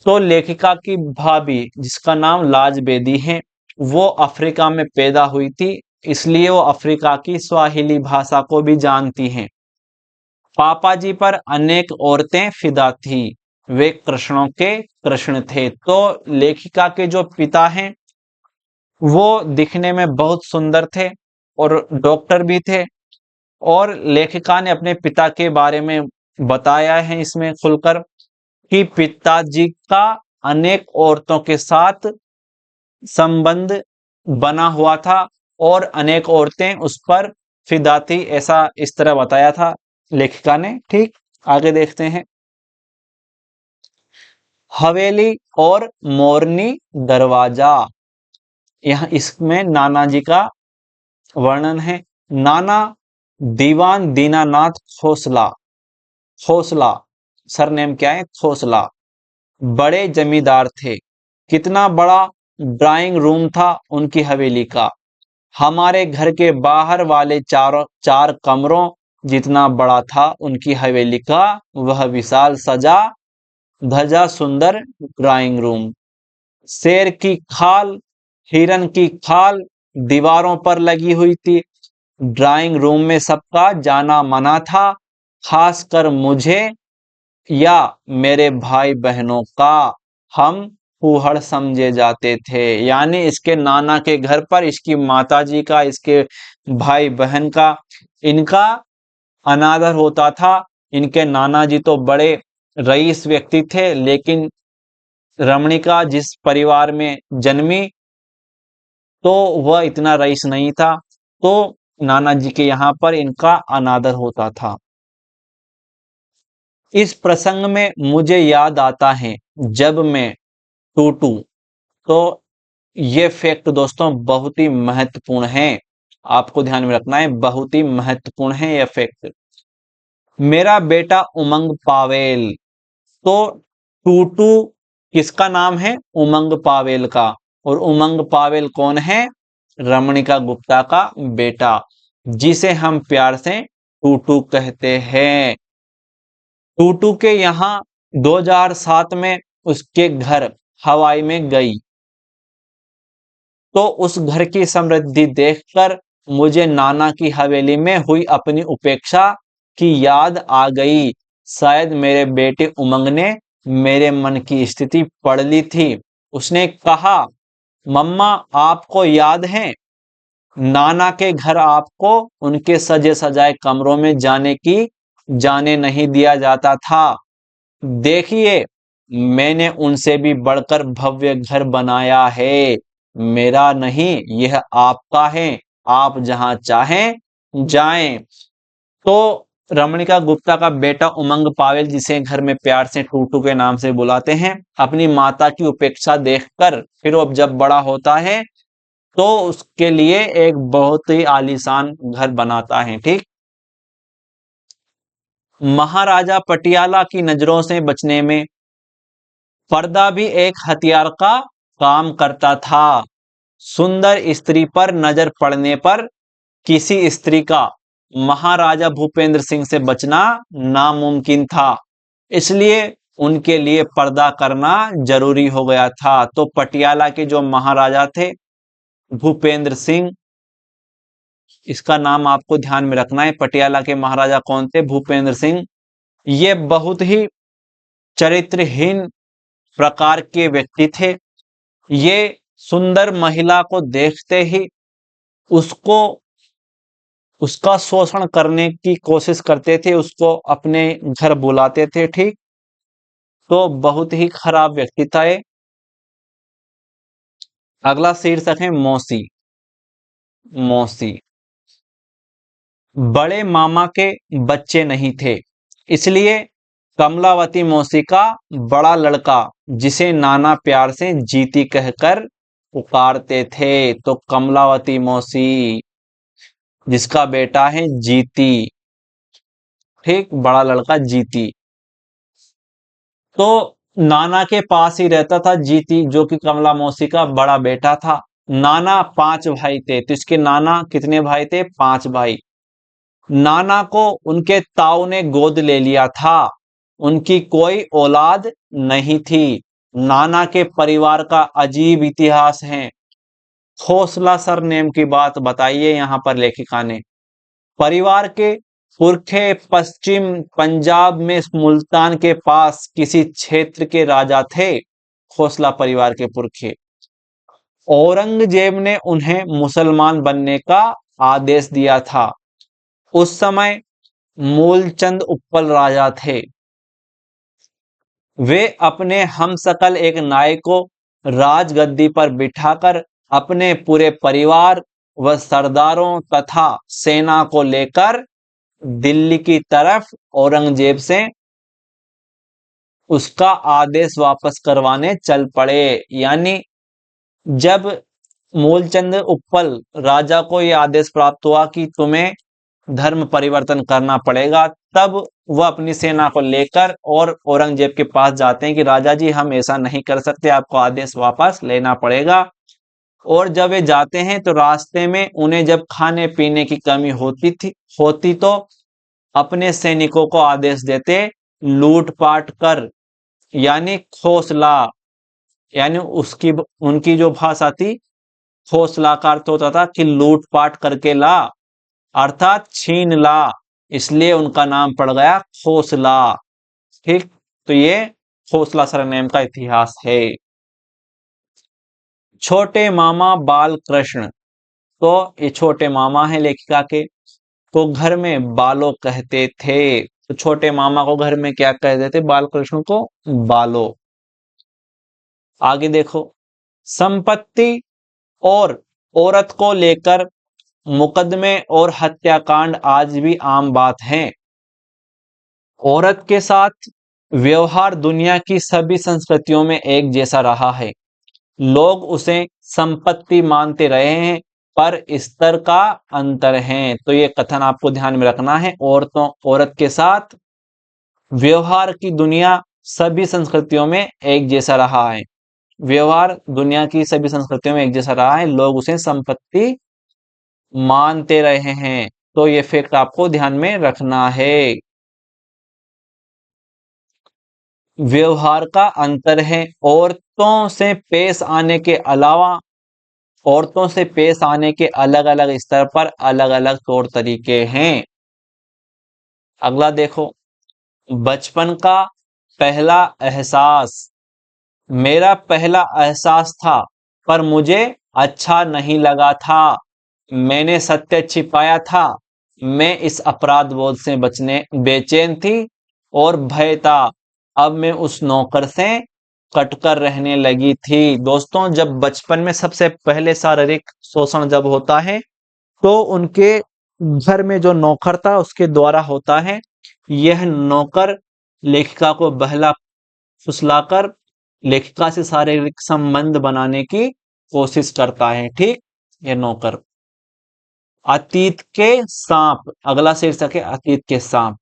तो लेखिका की भाभी, जिसका नाम लाज बेदी है, वो अफ्रीका में पैदा हुई थी, इसलिए वो अफ्रीका की स्वाहिली भाषा को भी जानती हैं। पापा जी पर अनेक औरतें फिदा थी, वे कृष्णों के कृष्ण थे। तो लेखिका के जो पिता हैं वो दिखने में बहुत सुंदर थे और डॉक्टर भी थे। और लेखिका ने अपने पिता के बारे में बताया है इसमें खुलकर कि पिताजी का अनेक औरतों के साथ संबंध बना हुआ था और अनेक औरतें उस पर फिदा थी, ऐसा इस तरह बताया था लेखिका ने। ठीक। आगे देखते हैं। हवेली और मोरनी दरवाजा। यहाँ इसमें नाना जी का वर्णन है। नाना दीवान दीनानाथ खोसला, खोसला सरनेम क्या है? खोसला, बड़े जमींदार थे। कितना बड़ा ड्राइंग रूम था उनकी हवेली का, हमारे घर के बाहर वाले चार कमरों जितना बड़ा था उनकी हवेली का वह विशाल सजा धजा सुंदर ड्राइंग रूम। शेर की खाल, हिरन की खाल दीवारों पर लगी हुई थी। ड्राइंग रूम में सबका जाना मना था, खासकर मुझे या मेरे भाई बहनों का। हम फूहड़ समझे जाते थे। यानी इसके नाना के घर पर इसकी माताजी का, इसके भाई बहन का, इनका अनादर होता था। इनके नाना जी तो बड़े रईस व्यक्ति थे, लेकिन रमणिका जिस परिवार में जन्मी तो वह इतना रईस नहीं था, तो नाना जी के यहाँ पर इनका अनादर होता था। इस प्रसंग में मुझे याद आता है जब मैं टूटू। तो ये फैक्ट दोस्तों बहुत ही महत्वपूर्ण है, आपको ध्यान में रखना है, बहुत ही महत्वपूर्ण है यह फैक्ट। मेरा बेटा उमंग पावेल। तो टूटू किसका नाम है? उमंग पावेल का। और उमंग पावेल कौन है? रमणिका गुप्ता का बेटा, जिसे हम प्यार से टूटू कहते हैं। टूटू के यहाँ 2007 में उसके घर हवाई में गई तो उस घर की समृद्धि देखकर मुझे नाना की हवेली में हुई अपनी उपेक्षा की याद आ गई। शायद मेरे बेटे उमंग ने मेरे मन की स्थिति पढ़ ली थी। उसने कहा, मम्मा आपको याद है नाना के घर आपको उनके सजे सजाए कमरों में जाने नहीं दिया जाता था। देखिए मैंने उनसे भी बढ़कर भव्य घर बनाया है। मेरा नहीं, यह आपका है। आप जहां चाहें जाएं। तो रमणिका गुप्ता का बेटा उमंग पावेल, जिसे घर में प्यार से टूटू के नाम से बुलाते हैं, अपनी माता की उपेक्षा देखकर फिर वो जब बड़ा होता है तो उसके लिए एक बहुत ही आलीशान घर बनाता है। ठीक। महाराजा पटियाला की नजरों से बचने में पर्दा भी एक हथियार का काम करता था। सुंदर स्त्री पर नजर पड़ने पर किसी स्त्री का महाराजा भूपेंद्र सिंह से बचना नामुमकिन था। इसलिए उनके लिए पर्दा करना जरूरी हो गया था। तो पटियाला के जो महाराजा थे भूपेंद्र सिंह, इसका नाम आपको ध्यान में रखना है। पटियाला के महाराजा कौन थे? भूपेंद्र सिंह। ये बहुत ही चरित्रहीन प्रकार के व्यक्ति थे। ये सुंदर महिला को देखते ही उसको उसका शोषण करने की कोशिश करते थे, उसको अपने घर बुलाते थे। ठीक। तो बहुत ही खराब व्यक्ति था ये। अगला शीर्षक है मौसी। मौसी बड़े मामा के बच्चे नहीं थे, इसलिए कमलावती मौसी का बड़ा लड़का, जिसे नाना प्यार से जीती कहकर पुकारते थे। तो कमलावती मौसी, जिसका बेटा है जीती। ठीक। बड़ा लड़का जीती तो नाना के पास ही रहता था जीती, जो कि कमला मौसी का बड़ा बेटा था। नाना 5 भाई थे, तो इसके नाना कितने भाई थे? 5 भाई। नाना को उनके ताऊ ने गोद ले लिया था। उनकी कोई औलाद नहीं थी। नाना के परिवार का अजीब इतिहास है। खोसला सरनेम की बात बताइए यहां पर लेखिका ने। परिवार के पुरखे पश्चिम पंजाब में मुल्तान के पास किसी क्षेत्र के राजा थे। खोसला परिवार के पुरखे। औरंगजेब ने उन्हें मुसलमान बनने का आदेश दिया था। उस समय मूलचंद उत्पल राजा थे। वे अपने हमशक्ल एक नाई को राजगद्दी पर बिठाकर अपने पूरे परिवार व सरदारों तथा सेना को लेकर दिल्ली की तरफ औरंगजेब से उसका आदेश वापस करवाने चल पड़े। यानी जब मूलचंद उत्पल राजा को यह आदेश प्राप्त हुआ कि तुम्हें धर्म परिवर्तन करना पड़ेगा, तब वह अपनी सेना को लेकर और औरंगजेब के पास जाते हैं कि राजा जी हम ऐसा नहीं कर सकते, आपको आदेश वापस लेना पड़ेगा। और जब वे जाते हैं तो रास्ते में उन्हें जब खाने पीने की कमी होती तो अपने सैनिकों को आदेश देते लूटपाट कर, यानी खोसला। यानी उसकी उनकी जो भाषा थी खोसला का अर्थ होता था कि लूटपाट करके ला, अर्थात छीन ला। इसलिए उनका नाम पड़ गया खोसला। ठीक। तो ये खोसला सरनेम का इतिहास है। छोटे मामा बाल कृष्ण, तो ये छोटे मामा है लेखिका के, को घर में बालो कहते थे। तो छोटे मामा को घर में क्या कहते थे? बाल कृष्ण को बालो। आगे देखो, संपत्ति और औरत को लेकर मुकदमे और हत्याकांड आज भी आम बात है। औरत के साथ व्यवहार दुनिया की सभी संस्कृतियों में एक जैसा रहा है। लोग उसे संपत्ति मानते रहे हैं, पर स्तर का अंतर है। तो ये कथन आपको ध्यान में रखना है। औरत के साथ व्यवहार की दुनिया सभी संस्कृतियों में एक जैसा रहा है। व्यवहार दुनिया की सभी संस्कृतियों में एक जैसा रहा है, लोग उसे संपत्ति मानते रहे हैं। तो ये फैक्ट आपको ध्यान में रखना है। व्यवहार का अंतर है। औरतों से पेश आने के अलावा औरतों से पेश आने के अलग अलग स्तर पर अलग अलग तौर तरीके हैं। अगला देखो, बचपन का पहला एहसास। मेरा पहला एहसास था पर मुझे अच्छा नहीं लगा था। मैंने सत्य छिपाया था। मैं इस अपराध बोध से बचने बेचैन थी और भय था। अब मैं उस नौकर से कटकर रहने लगी थी। दोस्तों, जब बचपन में सबसे पहले शारीरिक शोषण जब होता है तो उनके घर में जो नौकर था उसके द्वारा होता है। यह नौकर लेखिका को बहला फुसलाकर लेखिका से शारीरिक संबंध बनाने की कोशिश करता है। ठीक, यह नौकर। अतीत के सांप, अगला शीर्षक है अतीत के सांप।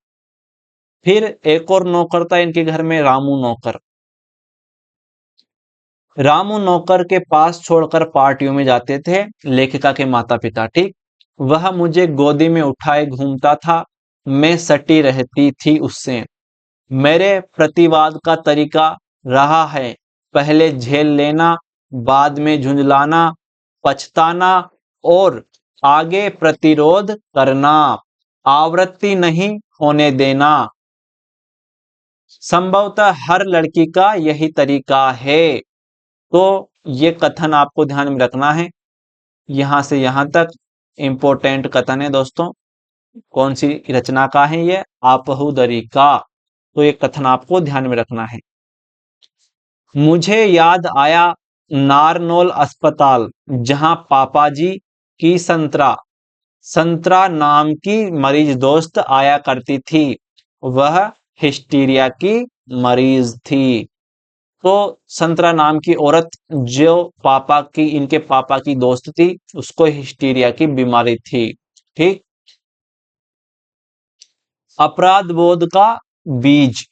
फिर एक और नौकर था इनके घर में, रामू नौकर। रामू नौकर के पास छोड़कर पार्टियों में जाते थे लेखिका के माता पिता। ठीक, वह मुझे गोदी में उठाए घूमता था। मैं सटी रहती थी उससे। मेरे प्रतिवाद का तरीका रहा है, पहले झेल लेना, बाद में झुंझलाना, पछताना और आगे प्रतिरोध करना, आवृत्ति नहीं होने देना। संभवतः हर लड़की का यही तरीका है। तो ये कथन आपको ध्यान में रखना है। यहां से यहां तक इंपॉर्टेंट कथन है दोस्तों। कौन सी रचना का है ये? आपहुदरी का। तो ये कथन आपको ध्यान में रखना है। मुझे याद आया नारनौल अस्पताल, जहां पापाजी की संतरा संतरा नाम की मरीज दोस्त आया करती थी। वह हिस्टीरिया की मरीज थी। तो संतरा नाम की औरत जो इनके पापा की दोस्त थी, उसको हिस्टीरिया की बीमारी थी। ठीक, अपराध बोध का बीज।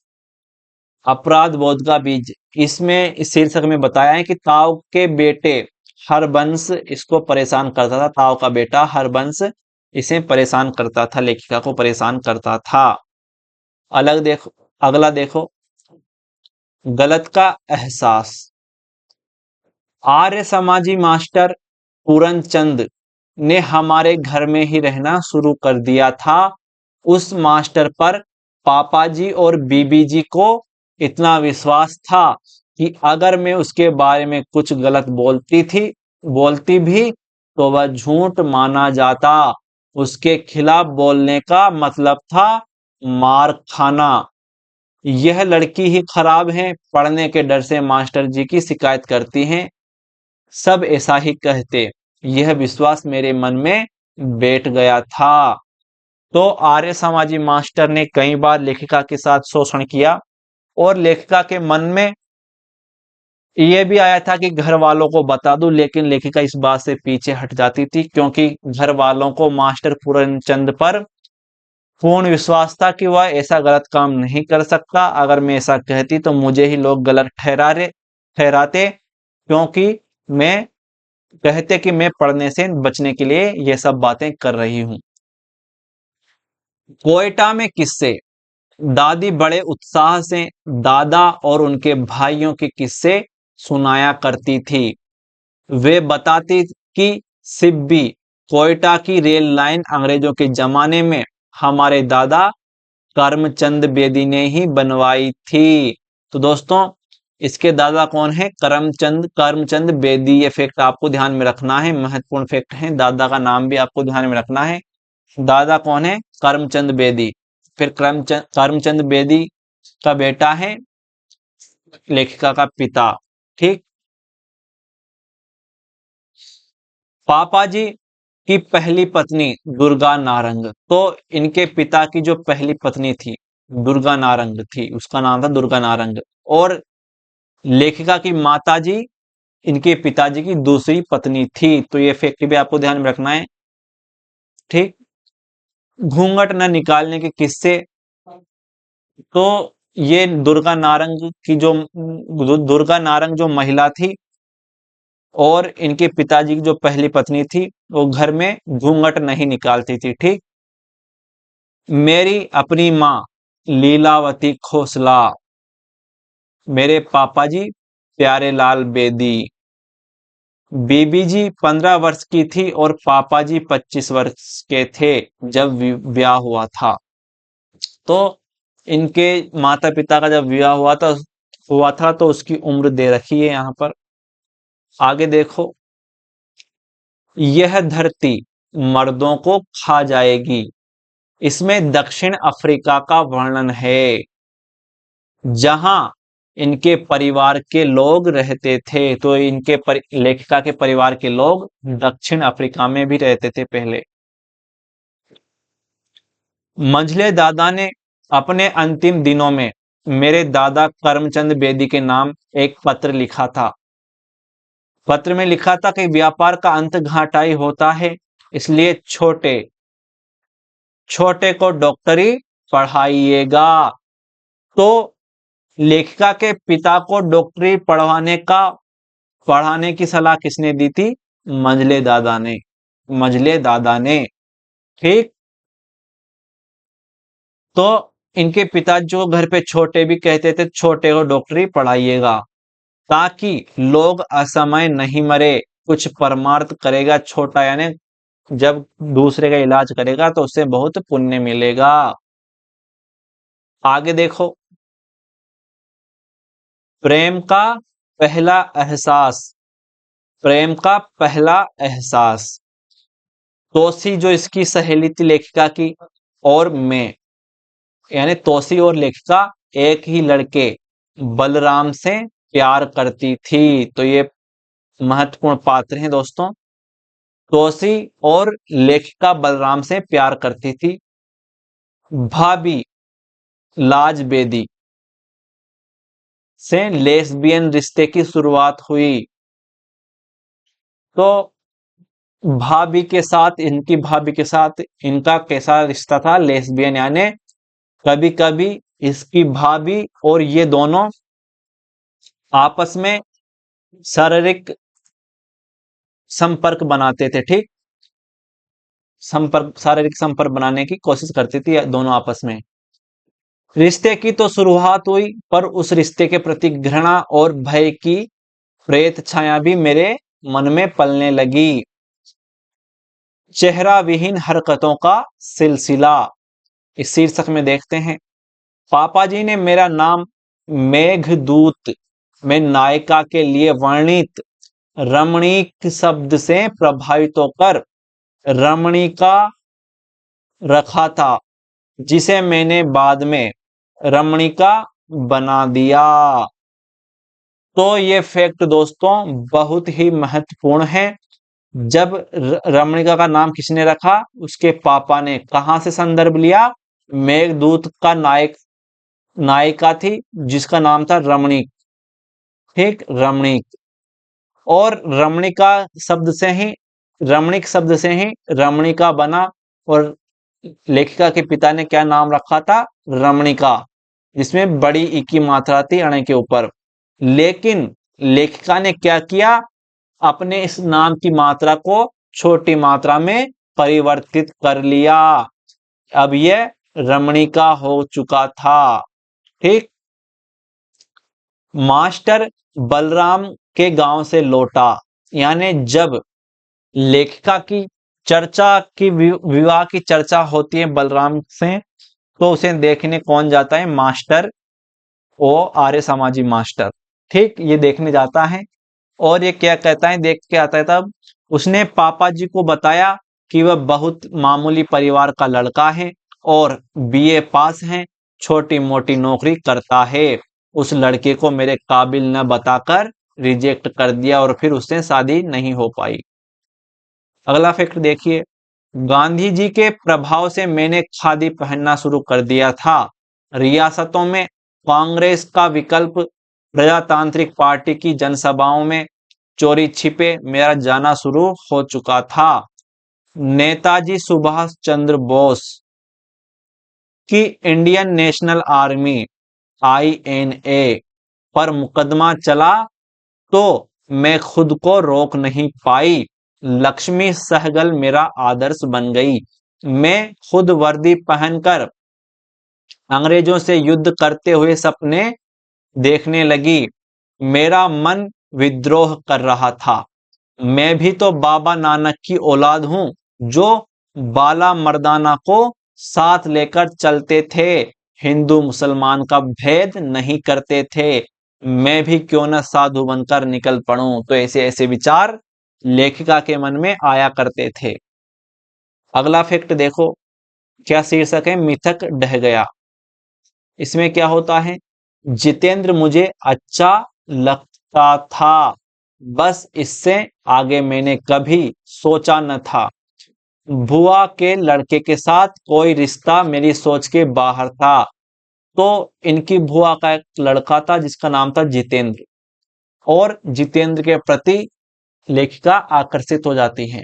अपराध बोध का बीज, इसमें इस शीर्षक में बताया है कि ताऊ के बेटे हरबंश इसको परेशान करता था। ताऊ का बेटा हरबंश इसे परेशान करता था, लेखिका को परेशान करता था। अगला देखो, गलत का एहसास। आर्य समाजी मास्टर पूरनचंद ने हमारे घर में ही रहना शुरू कर दिया था। उस मास्टर पर पापाजी और बीबी जी को इतना विश्वास था कि अगर मैं उसके बारे में कुछ गलत बोलती भी तो वह झूठ माना जाता। उसके खिलाफ बोलने का मतलब था मार खाना। यह लड़की ही खराब है, पढ़ने के डर से मास्टर जी की शिकायत करती हैं। सब ऐसा ही कहते। यह विश्वास मेरे मन में बैठ गया था। तो आर्य समाजी मास्टर ने कई बार लेखिका के साथ शोषण किया और लेखिका के मन में यह भी आया था कि घर वालों को बता दूं, लेकिन लेखिका इस बात से पीछे हट जाती थी क्योंकि घर वालों को मास्टर पूरनचंद पर पूर्ण विश्वास था कि वह ऐसा गलत काम नहीं कर सकता। अगर मैं ऐसा कहती तो मुझे ही लोग गलत ठहराते, क्योंकि मैं कहते कि मैं पढ़ने से बचने के लिए ये सब बातें कर रही हूं। कोयटा में किस्से। दादी बड़े उत्साह से दादा और उनके भाइयों के किस्से सुनाया करती थी। वे बताती कि सिब्बी, कोयटा की रेल लाइन अंग्रेजों के जमाने में हमारे दादा करमचंद बेदी ने ही बनवाई थी। तो दोस्तों, इसके दादा कौन है? करमचंद बेदी। ये फैक्ट आपको ध्यान में रखना है, महत्वपूर्ण फैक्ट है। दादा का नाम भी आपको ध्यान में रखना है। दादा कौन है? करमचंद बेदी। फिर करमचंद बेदी का बेटा है लेखिका का पिता। ठीक, पापा जी की पहली पत्नी दुर्गा नारंग। तो इनके पिता की जो पहली पत्नी थी दुर्गा नारंग थी, उसका नाम था दुर्गा नारंग। और लेखिका की माता जी इनके पिताजी की दूसरी पत्नी थी। तो ये फैक्ट भी आपको ध्यान में रखना है। ठीक, घूंघट न निकालने के किस्से। तो ये दुर्गा नारंग जो महिला थी और इनके पिताजी की जो पहली पत्नी थी, वो घर में घूंघट नहीं निकालती थी। ठीक, मेरी अपनी माँ लीलावती खोसला। मेरे पापा जी प्यारे लाल बेदी। बीबी जी 15 वर्ष की थी और पापा जी 25 वर्ष के थे जब ब्याह तो इनके माता पिता का जब विवाह हुआ था तो उसकी उम्र दे रखी है यहाँ पर। आगे देखो, यह धरती मर्दों को खा जाएगी, इसमें दक्षिण अफ्रीका का वर्णन है जहां इनके परिवार के लोग रहते थे। तो लेखिका के परिवार के लोग दक्षिण अफ्रीका में भी रहते थे पहले। मंझले दादा ने अपने अंतिम दिनों में मेरे दादा करमचंद बेदी के नाम एक पत्र लिखा था। पत्र में लिखा था कि व्यापार का अंत घाटाई होता है, इसलिए छोटे छोटे को डॉक्टरी पढ़ाइएगा। तो लेखिका के पिता को डॉक्टरी पढ़ाने की सलाह किसने दी थी? मंझले दादा ने। मंझले दादा ने, ठीक। तो इनके पिता जो घर पे छोटे भी कहते थे छोटे को डॉक्टरी पढ़ाइएगा ताकि लोग असमय नहीं मरे। कुछ परमार्थ करेगा छोटा, यानी जब दूसरे का इलाज करेगा तो उससे बहुत पुण्य मिलेगा। आगे देखो, प्रेम का पहला एहसास। प्रेम का पहला एहसास तोसी जो इसकी सहेली थी लेखिका की और मैं, यानी तोसी और लेखिका एक ही लड़के बलराम से प्यार करती थी। तो ये महत्वपूर्ण पात्र हैं दोस्तों। तोसी और लेखिका बलराम से प्यार करती थी। भाभी लाज बेदी से लेस्बियन रिश्ते की शुरुआत हुई। तो भाभी के साथ इनका कैसा रिश्ता था? लेस्बियन, यानी कभी कभी इसकी भाभी और ये दोनों आपस में शारीरिक संपर्क बनाते थे, ठीक। शारीरिक संपर्क बनाने की कोशिश करती थी दोनों आपस में। रिश्ते की तो शुरुआत हुई, पर उस रिश्ते के प्रति घृणा और भय की प्रेत छाया भी मेरे मन में पलने लगी। चेहरा विहीन हरकतों का सिलसिला, इस शीर्षक में देखते हैं। पापा जी ने मेरा नाम मेघदूत में नायिका के लिए वर्णित रमणीक शब्द से प्रभावित होकर रमणिका रखा था, जिसे मैंने बाद में रमणिका बना दिया। तो ये फैक्ट दोस्तों बहुत ही महत्वपूर्ण है। जब रमणिका का नाम किसने रखा? उसके पापा ने। कहां से संदर्भ लिया? मेघदूत का नायिका थी जिसका नाम था रमणीक, ठीक, रमणीक। और रमणीक शब्द से ही रमणिका बना। और लेखिका के पिता ने क्या नाम रखा था? रमणिका, जिसमें बड़ी ई की मात्रा थी अणे के ऊपर। लेकिन लेखिका ने क्या किया? अपने इस नाम की मात्रा को छोटी मात्रा में परिवर्तित कर लिया। अब यह रमणिका हो चुका था, ठीक। मास्टर बलराम के गांव से लौटा, यानी जब लेखिका की विवाह की चर्चा होती है बलराम से, तो उसे देखने कौन जाता है? मास्टर, वो आर्य समाजी मास्टर, ठीक, ये देखने जाता है। और ये क्या कहता है? देख के आता है। तब उसने पापा जी को बताया कि वह बहुत मामूली परिवार का लड़का है और बीए पास है, छोटी मोटी नौकरी करता है। उस लड़के को मेरे काबिल न बताकर रिजेक्ट कर दिया और फिर उससे शादी नहीं हो पाई। अगला फैक्ट देखिए, गांधी जी के प्रभाव से मैंने खादी पहनना शुरू कर दिया था। रियासतों में कांग्रेस का विकल्प, प्रजातांत्रिक पार्टी की जनसभाओं में चोरी छिपे मेरा जाना शुरू हो चुका था। नेताजी सुभाष चंद्र बोस की इंडियन नेशनल आर्मी INA पर मुकदमा चला तो मैं खुद को रोक नहीं पाई। लक्ष्मी सहगल मेरा आदर्श बन गई। मैं खुद वर्दी पहनकर अंग्रेजों से युद्ध करते हुए सपने देखने लगी। मेरा मन विद्रोह कर रहा था। मैं भी तो बाबा नानक की औलाद हूं, जो बाला मर्दाना को साथ लेकर चलते थे, हिंदू मुसलमान का भेद नहीं करते थे। मैं भी क्यों न साधु बनकर निकल पड़ूं। तो ऐसे ऐसे विचार लेखिका के मन में आया करते थे। अगला फैक्ट देखो, क्या शीर्षक है, मिथक ढह गया। इसमें क्या होता है, जितेंद्र मुझे अच्छा लगता था, बस इससे आगे मैंने कभी सोचा न था। बुआ के लड़के के साथ कोई रिश्ता मेरी सोच के बाहर था। तो इनकी बुआ का एक लड़का था जिसका नाम था जितेंद्र, और जितेंद्र के प्रति लेखिका आकर्षित हो जाती है।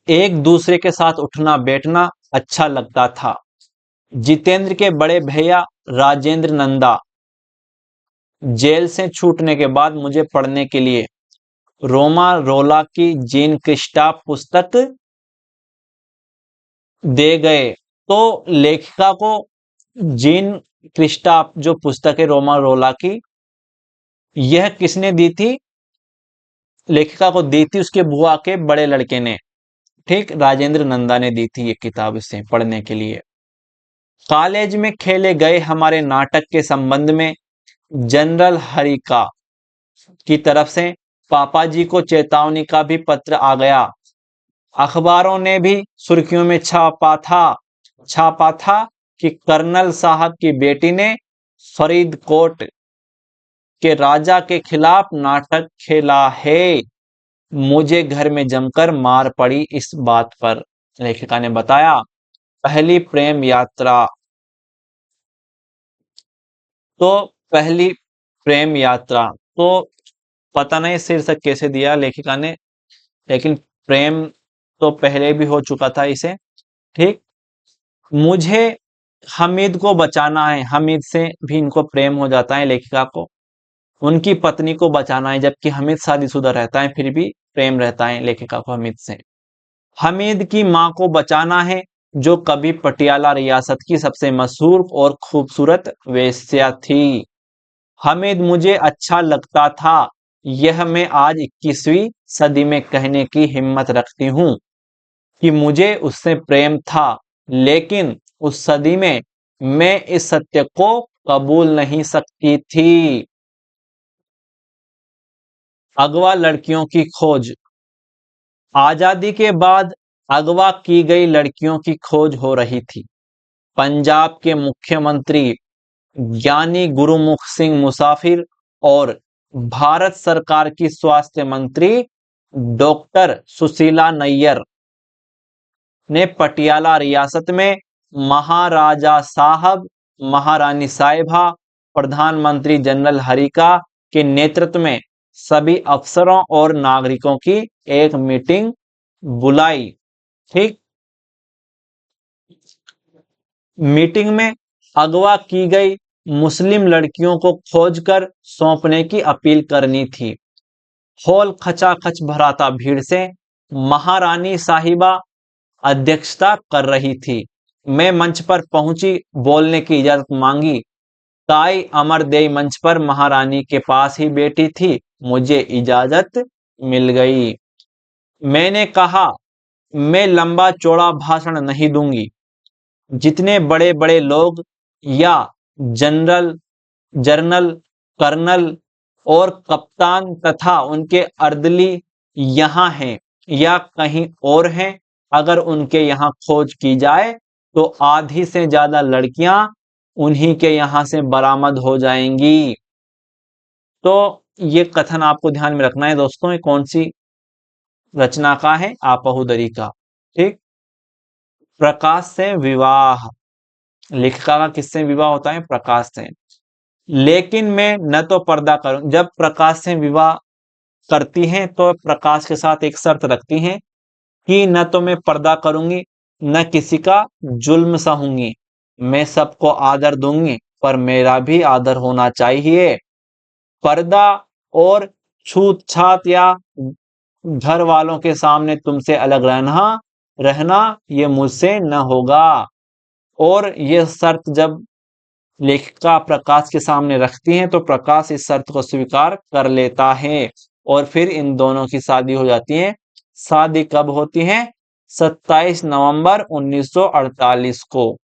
एक दूसरे के साथ उठना बैठना अच्छा लगता था। जितेंद्र के बड़े भैया राजेंद्र नंदा जेल से छूटने के बाद मुझे पढ़ने के लिए रोमा रोला की जीन क्रिस्टा पुस्तक दे गए। तो लेखिका को जीन क्रिस्टा जो पुस्तक है रोमा रोला की, यह किसने दी थी, लेखिका को दी थी उसके बुआ के बड़े लड़के ने। ठीक, राजेंद्र नंदा ने दी थी ये किताब इसे पढ़ने के लिए। कॉलेज में खेले गए हमारे नाटक के संबंध में जनरल हरिका की तरफ से पापा जी को चेतावनी का भी पत्र आ गया। अखबारों ने भी सुर्खियों में छापा था कि कर्नल साहब की बेटी ने फरीदकोट के राजा के खिलाफ नाटक खेला है। मुझे घर में जमकर मार पड़ी इस बात पर, लेखिका ने बताया। पहली प्रेम यात्रा, तो पहली प्रेम यात्रा, तो पता नहीं शीर्षक कैसे दिया लेखिका ने, लेकिन प्रेम तो पहले भी हो चुका था इसे। ठीक, मुझे हमीद को बचाना है। हमीद से भी इनको प्रेम हो जाता है लेखिका को। उनकी पत्नी को बचाना है, जबकि हमीद शादीशुदा रहता है, फिर भी प्रेम रहता है लेखिका को हमीद से। हमीद की मां को बचाना है, जो कभी पटियाला रियासत की सबसे मशहूर और खूबसूरत वेश्या थी। हमीद मुझे अच्छा लगता था, यह मैं आज 21वीं सदी में कहने की हिम्मत रखती हूं कि मुझे उससे प्रेम था, लेकिन उस सदी में मैं इस सत्य को कबूल नहीं सकती थी। अगवा लड़कियों की खोज। आजादी के बाद अगवा की गई लड़कियों की खोज हो रही थी। पंजाब के मुख्यमंत्री ज्ञानी गुरुमुख सिंह मुसाफिर और भारत सरकार की स्वास्थ्य मंत्री डॉक्टर सुशीला नैयर ने पटियाला रियासत में महाराजा साहब, महारानी साहिबा, प्रधानमंत्री जनरल हरिका के नेतृत्व में सभी अफसरों और नागरिकों की एक मीटिंग बुलाई। ठीक, मीटिंग में अगवा की गई मुस्लिम लड़कियों को खोजकर सौंपने की अपील करनी थी। हॉल खचाखच भरा था भीड़ से। महारानी साहिबा अध्यक्षता कर रही थी। मैं मंच पर पहुंची, बोलने की इजाजत मांगी। ताई अमरदेई मंच पर महारानी के पास ही बैठी थी। मुझे इजाजत मिल गई। मैंने कहा, मैं लंबा चौड़ा भाषण नहीं दूंगी। जितने बड़े बड़े लोग या जनरल, जर्नल, कर्नल और कप्तान तथा उनके अर्दली यहाँ हैं या कहीं और हैं, अगर उनके यहाँ खोज की जाए तो आधी से ज्यादा लड़कियां उन्हीं के यहाँ से बरामद हो जाएंगी। तो ये कथन आपको ध्यान में रखना है दोस्तों। ये कौन सी रचना का है, आपहुदरी का। ठीक, प्रकाश से विवाह। लेखिका का किससे विवाह होता है, प्रकाश से। लेकिन मैं न तो पर्दा करूं, जब प्रकाश से विवाह करती हैं तो प्रकाश के साथ एक शर्त रखती हैं कि न तो मैं पर्दा करूंगी, न किसी का जुल्म सहूंगी। मैं सबको आदर दूंगी, पर मेरा भी आदर होना चाहिए। पर्दा और छूत छात या घर वालों के सामने तुमसे अलग रहना ये मुझसे न होगा। और ये शर्त जब लेखिका प्रकाश के सामने रखती हैं तो प्रकाश इस शर्त को स्वीकार कर लेता है और फिर इन दोनों की शादी हो जाती है। शादी कब होती है? 27 नवंबर 1948 को।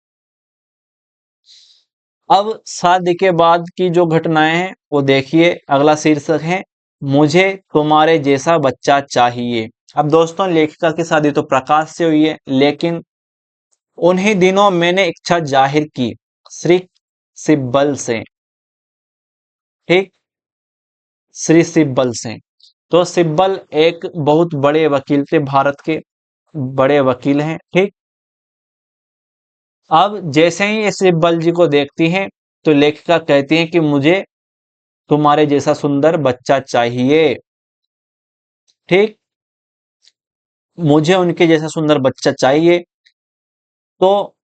अब शादी के बाद की जो घटनाएं हैं वो देखिए। अगला शीर्षक है मुझे तुम्हारे जैसा बच्चा चाहिए। अब दोस्तों, लेखिका की शादी तो प्रकाश से हुई है, लेकिन उन्हीं दिनों मैंने इच्छा जाहिर की श्री सिब्बल से। ठीक, श्री सिब्बल से। तो सिब्बल एक बहुत बड़े वकील थे, भारत के बड़े वकील हैं। ठीक, अब जैसे ही ये सिब्बल जी को देखती हैं तो लेखिका कहती है कि मुझे तुम्हारे जैसा सुंदर बच्चा चाहिए। ठीक, मुझे उनके जैसा सुंदर बच्चा चाहिए। तो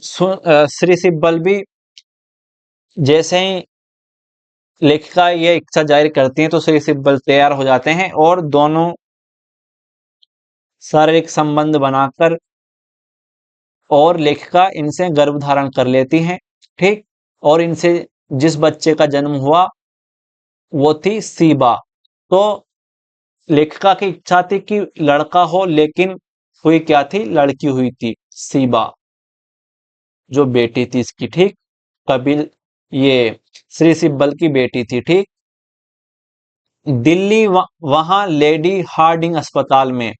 श्री सिब्बल भी जैसे ही लेखिका ये इच्छा जाहिर करती है तो श्री सिब्बल तैयार हो जाते हैं और दोनों शारीरिक संबंध बनाकर और लेखिका इनसे गर्भ धारण कर लेती हैं। ठीक, और इनसे जिस बच्चे का जन्म हुआ वो थी सीबा। तो लेखिका की इच्छा थी कि लड़का हो, लेकिन हुई क्या थी? लड़की हुई थी, सीबा, जो बेटी थी इसकी। ठीक, कपिल, ये श्री सिब्बल की बेटी थी। ठीक, दिल्ली वहां लेडी हार्डिंग अस्पताल में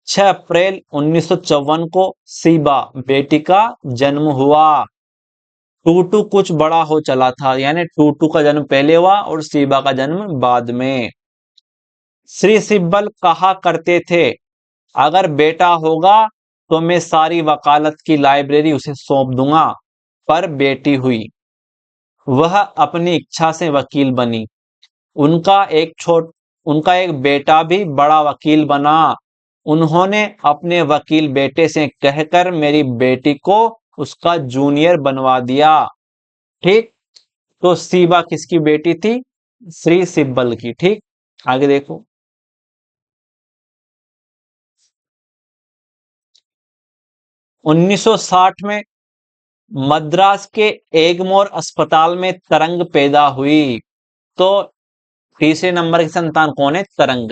6 अप्रैल 1954 को सीबा बेटी का जन्म हुआ। टूटू कुछ बड़ा हो चला था, यानी टूटू का जन्म पहले हुआ और सीबा का जन्म बाद में। श्री सिब्बल कहा करते थे अगर बेटा होगा तो मैं सारी वकालत की लाइब्रेरी उसे सौंप दूंगा। पर बेटी हुई, वह अपनी इच्छा से वकील बनी। उनका एक बेटा भी बड़ा वकील बना। उन्होंने अपने वकील बेटे से कहकर मेरी बेटी को उसका जूनियर बनवा दिया। ठीक, तो सीबा किसकी बेटी थी? श्री सिब्बल की। ठीक, आगे देखो। 1960 में मद्रास के एगमोर अस्पताल में तरंग पैदा हुई। तो तीसरे नंबर की संतान कौन है? तरंग।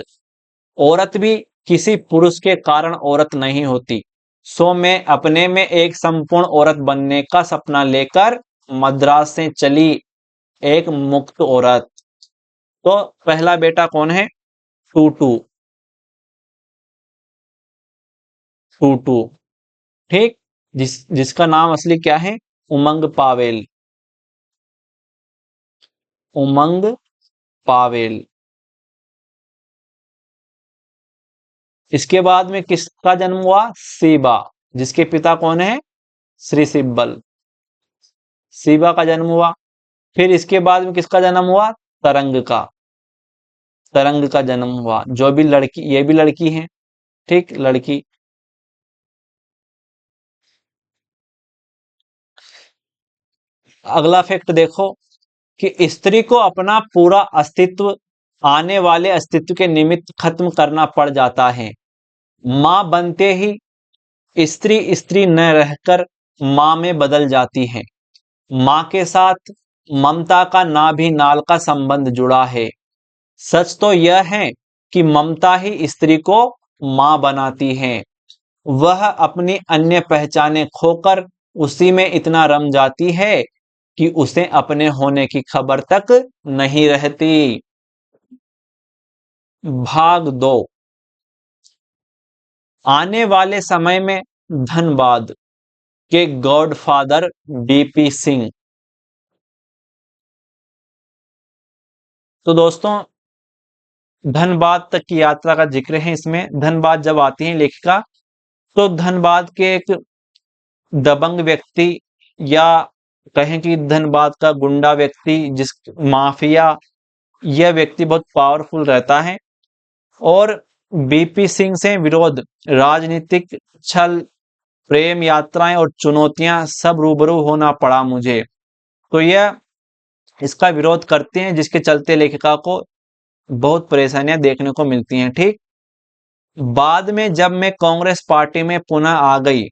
औरत भी किसी पुरुष के कारण औरत नहीं होती। सो मैं अपने में एक संपूर्ण औरत बनने का सपना लेकर मद्रास से चली, एक मुक्त औरत। तो पहला बेटा कौन है? टूटू। टूटू। ठीक, जिसका नाम असली क्या है? उमंग पावेल। उमंग पावेल। इसके बाद में किसका जन्म हुआ? सीबा, जिसके पिता कौन है? श्री सिब्बल। सीबा का जन्म हुआ। फिर इसके बाद में किसका जन्म हुआ? तरंग का। तरंग का जन्म हुआ, जो भी लड़की, ये भी लड़की है। ठीक, लड़की। अगला फैक्ट देखो कि स्त्री को अपना पूरा अस्तित्व आने वाले अस्तित्व के निमित्त खत्म करना पड़ जाता है। मां बनते ही स्त्री स्त्री न रहकर मां में बदल जाती है। मां के साथ ममता का नाभि नाल का संबंध जुड़ा है। सच तो यह है कि ममता ही स्त्री को मां बनाती है। वह अपनी अन्य पहचाने खोकर उसी में इतना रम जाती है कि उसे अपने होने की खबर तक नहीं रहती। भाग 2। आने वाले समय में धनबाद के गॉडफादर बीपी सिंह। तो दोस्तों, धनबाद तक की यात्रा का जिक्र है इसमें। धनबाद जब आती है लेखिका तो धनबाद के एक दबंग व्यक्ति, या कहें कि धनबाद का गुंडा व्यक्ति, जिस माफिया, यह व्यक्ति बहुत पावरफुल रहता है और बीपी सिंह से विरोध, राजनीतिक छल, प्रेम यात्राएं और चुनौतियां सब रूबरू होना पड़ा मुझे। तो यह इसका विरोध करते हैं, जिसके चलते लेखिका को बहुत परेशानियां देखने को मिलती हैं। ठीक, बाद में जब मैं कांग्रेस पार्टी में पुनः आ गई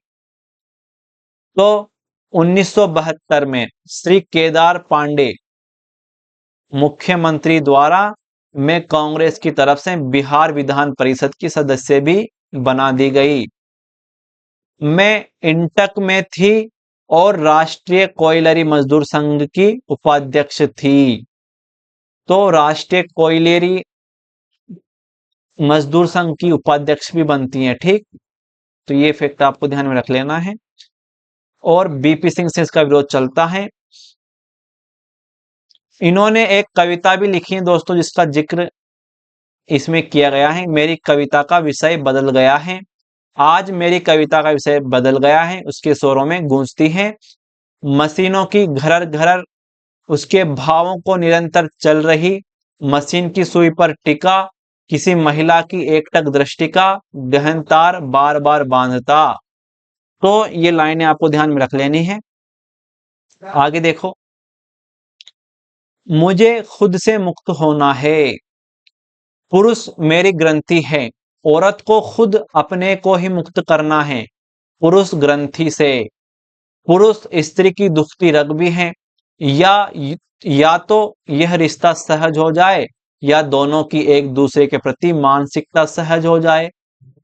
तो 1972 में श्री केदार पांडे मुख्यमंत्री द्वारा मैं कांग्रेस की तरफ से बिहार विधान परिषद की सदस्य भी बना दी गई। मैं इंटक में थी और राष्ट्रीय कोयलरी मजदूर संघ की उपाध्यक्ष थी। तो राष्ट्रीय कोयलरी मजदूर संघ की उपाध्यक्ष भी बनती हैं, ठीक। तो ये फैक्ट आपको ध्यान में रख लेना है। और बीपी सिंह से इसका विरोध चलता है। इन्होंने एक कविता भी लिखी है दोस्तों, जिसका जिक्र इसमें किया गया है। मेरी कविता का विषय बदल गया है, आज मेरी कविता का विषय बदल गया है, उसके स्वरों में गूंजती है। मशीनों की घरर घरर उसके भावों को निरंतर चल रही, मशीन की सुई पर टिका किसी महिला की एकटक दृष्टि का गहन तार बार बार बांधता। तो ये लाइनें आपको ध्यान में रख लेनी है। आगे देखो, मुझे खुद से मुक्त होना है, पुरुष मेरी ग्रंथि है। औरत को खुद अपने को ही मुक्त करना है पुरुष ग्रंथि से। पुरुष स्त्री की दुखती रग भी है, या तो यह रिश्ता सहज हो जाए या दोनों की एक दूसरे के प्रति मानसिकता सहज हो जाए,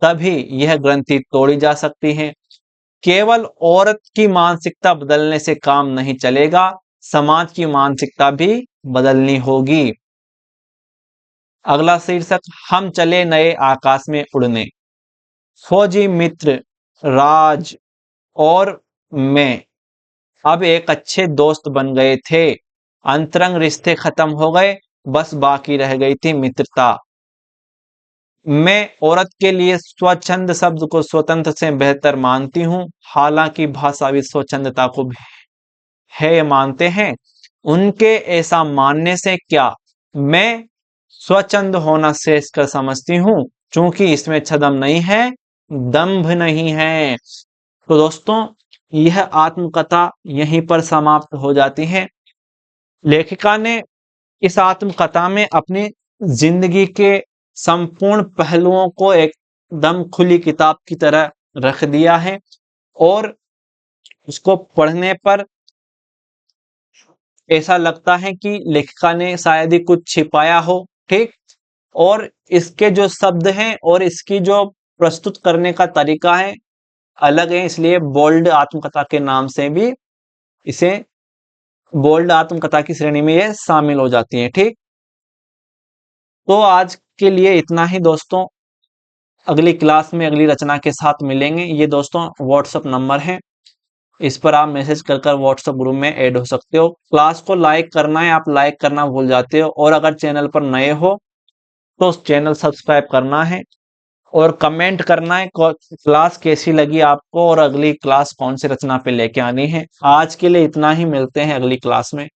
तभी यह ग्रंथि तोड़ी जा सकती है। केवल औरत की मानसिकता बदलने से काम नहीं चलेगा, समाज की मानसिकता भी बदलनी होगी। अगला शीर्षक, हम चले नए आकाश में उड़ने। फौजी मित्र राज और मैं अब एक अच्छे दोस्त बन गए थे। अंतरंग रिश्ते खत्म हो गए, बस बाकी रह गई थी मित्रता। मैं औरत के लिए स्वच्छंद शब्द को स्वतंत्र से बेहतर मानती हूं, हालांकि भाषा भी स्वच्छंदता को है मानते हैं। उनके ऐसा मानने से क्या, मैं स्वच्छंद होना श्रेष्ठ कर समझती हूं, क्योंकि इसमें छदम नहीं है, दंभ नहीं है। तो दोस्तों, यह आत्मकथा यहीं पर समाप्त हो जाती है। लेखिका ने इस आत्मकथा में अपनी जिंदगी के संपूर्ण पहलुओं को एकदम खुली किताब की तरह रख दिया है, और उसको पढ़ने पर ऐसा लगता है कि लेखिका ने शायद ही कुछ छिपाया हो, ठीक। और इसके जो शब्द हैं और इसकी जो प्रस्तुत करने का तरीका है अलग है, इसलिए बोल्ड आत्मकथा के नाम से भी इसे बोल्ड आत्मकथा की श्रेणी में ये शामिल हो जाती है, ठीक। तो आज के लिए इतना ही दोस्तों, अगली क्लास में अगली रचना के साथ मिलेंगे। ये दोस्तों व्हाट्सएप नंबर है, इस पर आप मैसेज कर व्हाट्सएप ग्रुप में ऐड हो सकते हो। क्लास को लाइक करना है, आप लाइक करना भूल जाते हो, और अगर चैनल पर नए हो तो चैनल सब्सक्राइब करना है, और कमेंट करना है क्लास कैसी लगी आपको और अगली क्लास कौन सी रचना पे लेके आनी है। आज के लिए इतना ही, मिलते हैं अगली क्लास में।